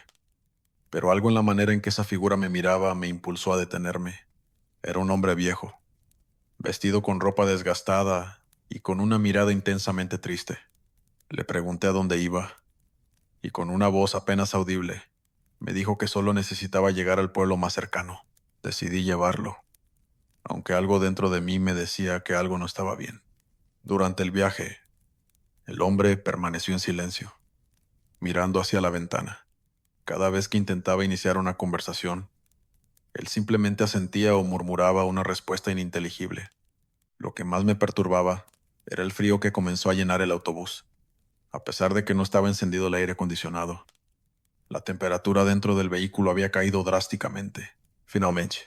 Pero algo en la manera en que esa figura me miraba me impulsó a detenerme. Era un hombre viejo, vestido con ropa desgastada y con una mirada intensamente triste. Le pregunté a dónde iba, y con una voz apenas audible, me dijo que solo necesitaba llegar al pueblo más cercano. Decidí llevarlo, aunque algo dentro de mí me decía que algo no estaba bien. Durante el viaje, el hombre permaneció en silencio, mirando hacia la ventana. Cada vez que intentaba iniciar una conversación, él simplemente asentía o murmuraba una respuesta ininteligible. Lo que más me perturbaba era el frío que comenzó a llenar el autobús. A pesar de que no estaba encendido el aire acondicionado, la temperatura dentro del vehículo había caído drásticamente. Finalmente,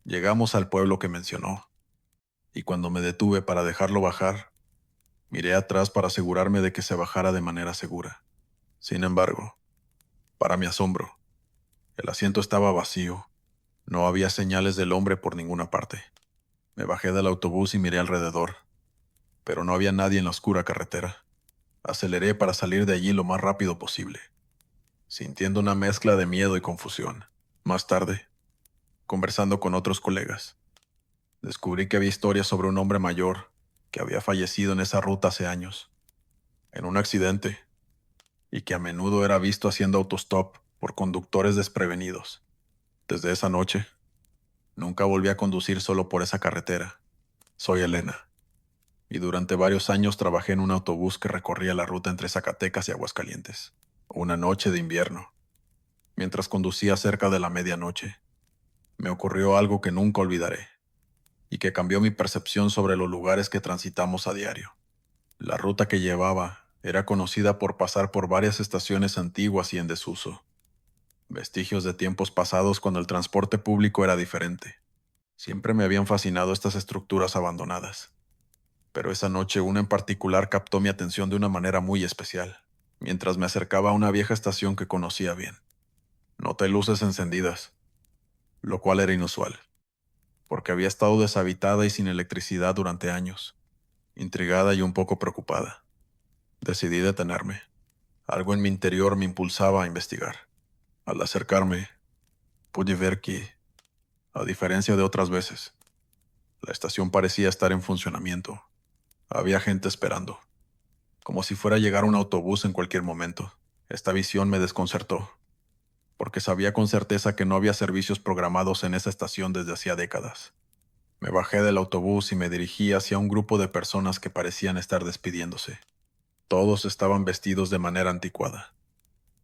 llegamos al pueblo que mencionó, y cuando me detuve para dejarlo bajar, miré atrás para asegurarme de que se bajara de manera segura. Sin embargo, para mi asombro, el asiento estaba vacío. No había señales del hombre por ninguna parte. Me bajé del autobús y miré alrededor, pero no había nadie en la oscura carretera. Aceleré para salir de allí lo más rápido posible, sintiendo una mezcla de miedo y confusión. Más tarde, conversando con otros colegas, descubrí que había historias sobre un hombre mayor que había fallecido en esa ruta hace años, en un accidente, y que a menudo era visto haciendo autostop por conductores desprevenidos. Desde esa noche, nunca volví a conducir solo por esa carretera. Soy Elena, y durante varios años trabajé en un autobús que recorría la ruta entre Zacatecas y Aguascalientes. Una noche de invierno, mientras conducía cerca de la medianoche, me ocurrió algo que nunca olvidaré, y que cambió mi percepción sobre los lugares que transitamos a diario. La ruta que llevaba era conocida por pasar por varias estaciones antiguas y en desuso, vestigios de tiempos pasados cuando el transporte público era diferente. Siempre me habían fascinado estas estructuras abandonadas, pero esa noche una en particular captó mi atención de una manera muy especial. Mientras me acercaba a una vieja estación que conocía bien, noté luces encendidas, lo cual era inusual, porque había estado deshabitada y sin electricidad durante años. Intrigada y un poco preocupada, decidí detenerme. Algo en mi interior me impulsaba a investigar. Al acercarme, pude ver que, a diferencia de otras veces, la estación parecía estar en funcionamiento. Había gente esperando, como si fuera a llegar un autobús en cualquier momento. Esta visión me desconcertó, porque sabía con certeza que no había servicios programados en esa estación desde hacía décadas. Me bajé del autobús y me dirigí hacia un grupo de personas que parecían estar despidiéndose. Todos estaban vestidos de manera anticuada,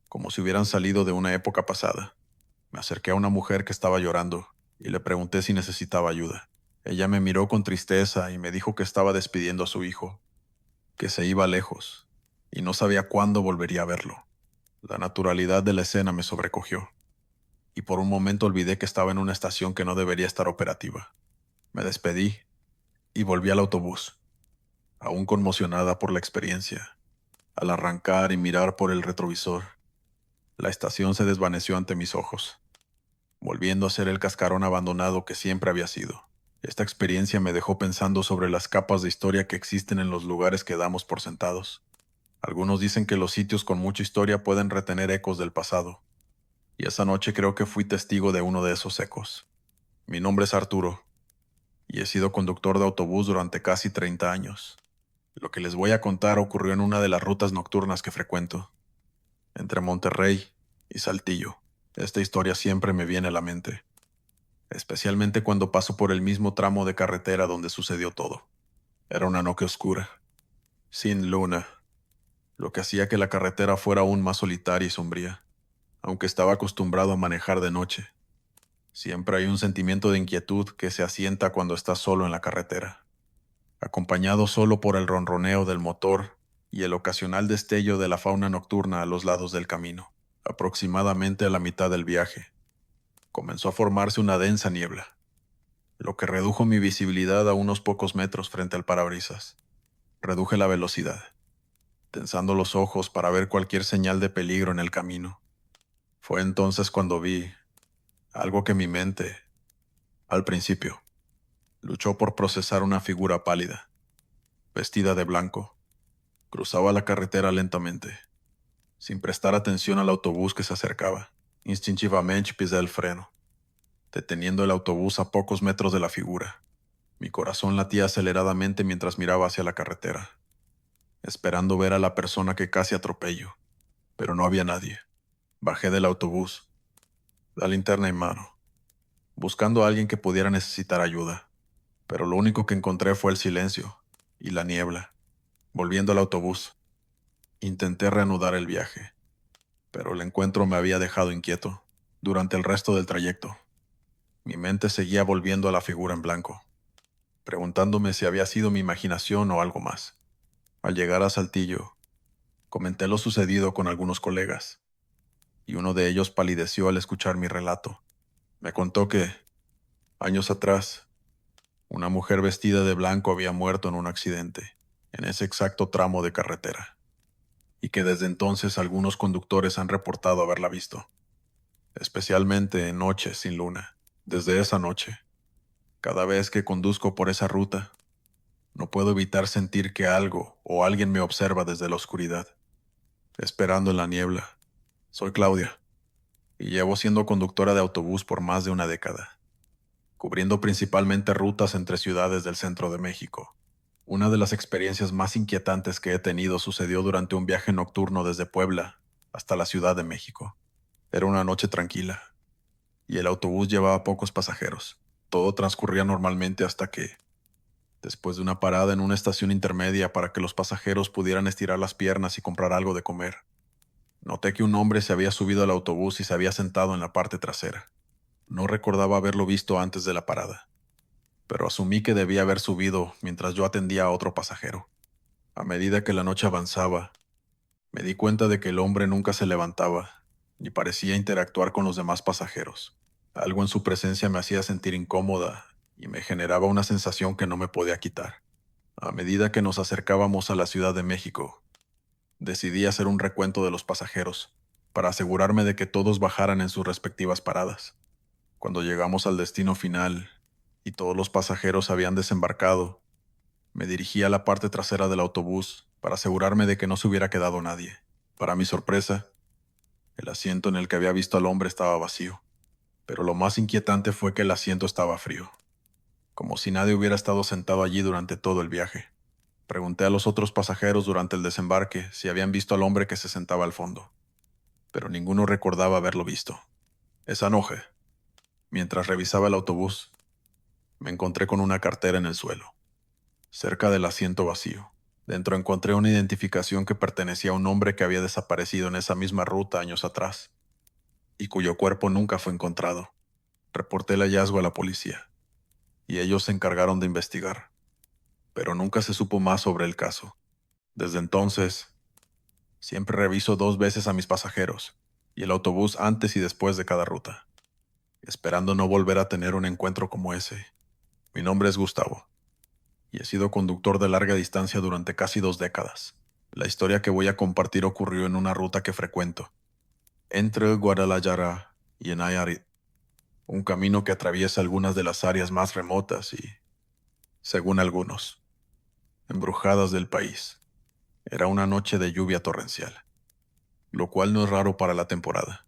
como si hubieran salido de una época pasada. Me acerqué a una mujer que estaba llorando y le pregunté si necesitaba ayuda. Ella me miró con tristeza y me dijo que estaba despidiendo a su hijo, que se iba lejos y no sabía cuándo volvería a verlo. La naturalidad de la escena me sobrecogió, y por un momento olvidé que estaba en una estación que no debería estar operativa. Me despedí y volví al autobús, aún conmocionada por la experiencia. Al arrancar y mirar por el retrovisor, la estación se desvaneció ante mis ojos, volviendo a ser el cascarón abandonado que siempre había sido. Esta experiencia me dejó pensando sobre las capas de historia que existen en los lugares que damos por sentados. Algunos dicen que los sitios con mucha historia pueden retener ecos del pasado, y esa noche creo que fui testigo de uno de esos ecos. Mi nombre es Arturo, y he sido conductor de autobús durante casi 30 años. Lo que les voy a contar ocurrió en una de las rutas nocturnas que frecuento, entre Monterrey y Saltillo. Esta historia siempre me viene a la mente, especialmente cuando paso por el mismo tramo de carretera donde sucedió todo. Era una noche oscura, sin luna, lo que hacía que la carretera fuera aún más solitaria y sombría. Aunque estaba acostumbrado a manejar de noche, siempre hay un sentimiento de inquietud que se asienta cuando estás solo en la carretera, acompañado solo por el ronroneo del motor y el ocasional destello de la fauna nocturna a los lados del camino. Aproximadamente a la mitad del viaje, comenzó a formarse una densa niebla, lo que redujo mi visibilidad a unos pocos metros frente al parabrisas. Reduje la velocidad, tensando los ojos para ver cualquier señal de peligro en el camino. Fue entonces cuando vi algo que mi mente, al principio, luchó por procesar: una figura pálida, vestida de blanco, cruzaba la carretera lentamente, sin prestar atención al autobús que se acercaba. Instintivamente pisé el freno, deteniendo el autobús a pocos metros de la figura. Mi corazón latía aceleradamente mientras miraba hacia la carretera, esperando ver a la persona que casi atropello, pero no había nadie. Bajé del autobús, la linterna en mano, buscando a alguien que pudiera necesitar ayuda, pero lo único que encontré fue el silencio y la niebla. Volviendo al autobús, intenté reanudar el viaje, pero el encuentro me había dejado inquieto. Durante el resto del trayecto, mi mente seguía volviendo a la figura en blanco, preguntándome si había sido mi imaginación o algo más. Al llegar a Saltillo, comenté lo sucedido con algunos colegas, y uno de ellos palideció al escuchar mi relato. Me contó que, años atrás, una mujer vestida de blanco había muerto en un accidente, en ese exacto tramo de carretera, y que desde entonces algunos conductores han reportado haberla visto, especialmente en noches sin luna. Desde esa noche, cada vez que conduzco por esa ruta, no puedo evitar sentir que algo o alguien me observa desde la oscuridad, esperando en la niebla. Soy Claudia, y llevo siendo conductora de autobús por más de una década, cubriendo principalmente rutas entre ciudades del centro de México. Una de las experiencias más inquietantes que he tenido sucedió durante un viaje nocturno desde Puebla hasta la Ciudad de México. Era una noche tranquila, y el autobús llevaba pocos pasajeros. Todo transcurría normalmente hasta que, después de una parada en una estación intermedia para que los pasajeros pudieran estirar las piernas y comprar algo de comer, noté que un hombre se había subido al autobús y se había sentado en la parte trasera. No recordaba haberlo visto antes de la parada, pero asumí que debía haber subido mientras yo atendía a otro pasajero. A medida que la noche avanzaba, me di cuenta de que el hombre nunca se levantaba, ni parecía interactuar con los demás pasajeros. Algo en su presencia me hacía sentir incómoda y me generaba una sensación que no me podía quitar. A medida que nos acercábamos a la Ciudad de México, decidí hacer un recuento de los pasajeros, para asegurarme de que todos bajaran en sus respectivas paradas. Cuando llegamos al destino final y todos los pasajeros habían desembarcado, me dirigí a la parte trasera del autobús para asegurarme de que no se hubiera quedado nadie. Para mi sorpresa, el asiento en el que había visto al hombre estaba vacío, pero lo más inquietante fue que el asiento estaba frío, como si nadie hubiera estado sentado allí durante todo el viaje. Pregunté a los otros pasajeros durante el desembarque si habían visto al hombre que se sentaba al fondo, pero ninguno recordaba haberlo visto. Esa noche, mientras revisaba el autobús, me encontré con una cartera en el suelo, cerca del asiento vacío. Dentro encontré una identificación que pertenecía a un hombre que había desaparecido en esa misma ruta años atrás, y cuyo cuerpo nunca fue encontrado. Reporté el hallazgo a la policía, y ellos se encargaron de investigar, pero nunca se supo más sobre el caso. Desde entonces, siempre reviso 2 veces a mis pasajeros y el autobús antes y después de cada ruta, esperando no volver a tener un encuentro como ese. Mi nombre es Gustavo, y he sido conductor de larga distancia durante casi 2 décadas. La historia que voy a compartir ocurrió en una ruta que frecuento, entre Guadalajara y Nayarit, un camino que atraviesa algunas de las áreas más remotas y, según algunos, embrujadas del país. Era una noche de lluvia torrencial, lo cual no es raro para la temporada,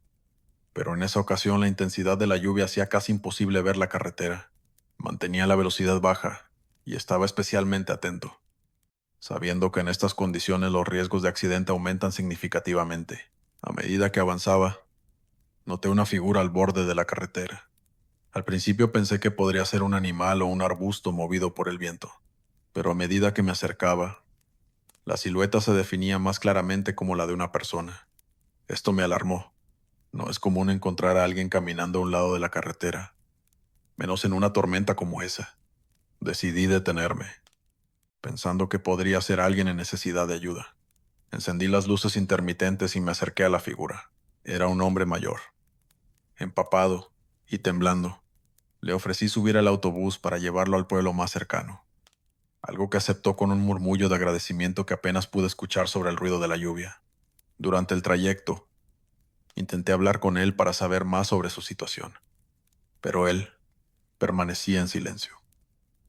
pero en esa ocasión la intensidad de la lluvia hacía casi imposible ver la carretera. Mantenía la velocidad baja y estaba especialmente atento, sabiendo que en estas condiciones los riesgos de accidente aumentan significativamente. A medida que avanzaba, noté una figura al borde de la carretera. Al principio pensé que podría ser un animal o un arbusto movido por el viento, pero a medida que me acercaba, la silueta se definía más claramente como la de una persona. Esto me alarmó. No es común encontrar a alguien caminando a un lado de la carretera, menos en una tormenta como esa. Decidí detenerme, pensando que podría ser alguien en necesidad de ayuda. Encendí las luces intermitentes y me acerqué a la figura. Era un hombre mayor, empapado y temblando. Le ofrecí subir al autobús para llevarlo al pueblo más cercano, algo que aceptó con un murmullo de agradecimiento que apenas pude escuchar sobre el ruido de la lluvia. Durante el trayecto, intenté hablar con él para saber más sobre su situación, pero él permanecía en silencio,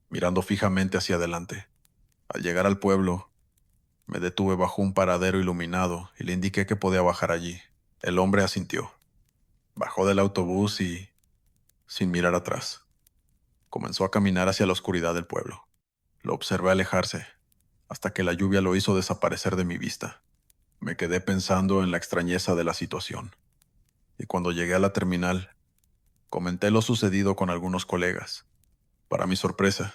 mirando fijamente hacia adelante. Al llegar al pueblo, me detuve bajo un paradero iluminado y le indiqué que podía bajar allí. El hombre asintió. Bajó del autobús y, sin mirar atrás, comenzó a caminar hacia la oscuridad del pueblo. Lo observé alejarse, hasta que la lluvia lo hizo desaparecer de mi vista. Me quedé pensando en la extrañeza de la situación, y cuando llegué a la terminal, comenté lo sucedido con algunos colegas. Para mi sorpresa,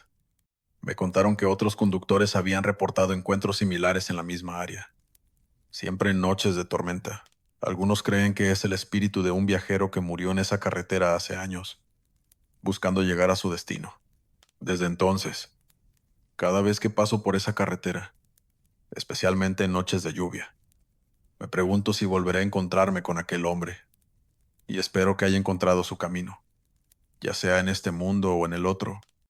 me contaron que otros conductores habían reportado encuentros similares en la misma área, siempre en noches de tormenta. Algunos creen que es el espíritu de un viajero que murió en esa carretera hace años, buscando llegar a su destino. Desde entonces, cada vez que paso por esa carretera, especialmente en noches de lluvia, me pregunto si volveré a encontrarme con aquel hombre, y espero que haya encontrado su camino, ya sea en este mundo o en el otro.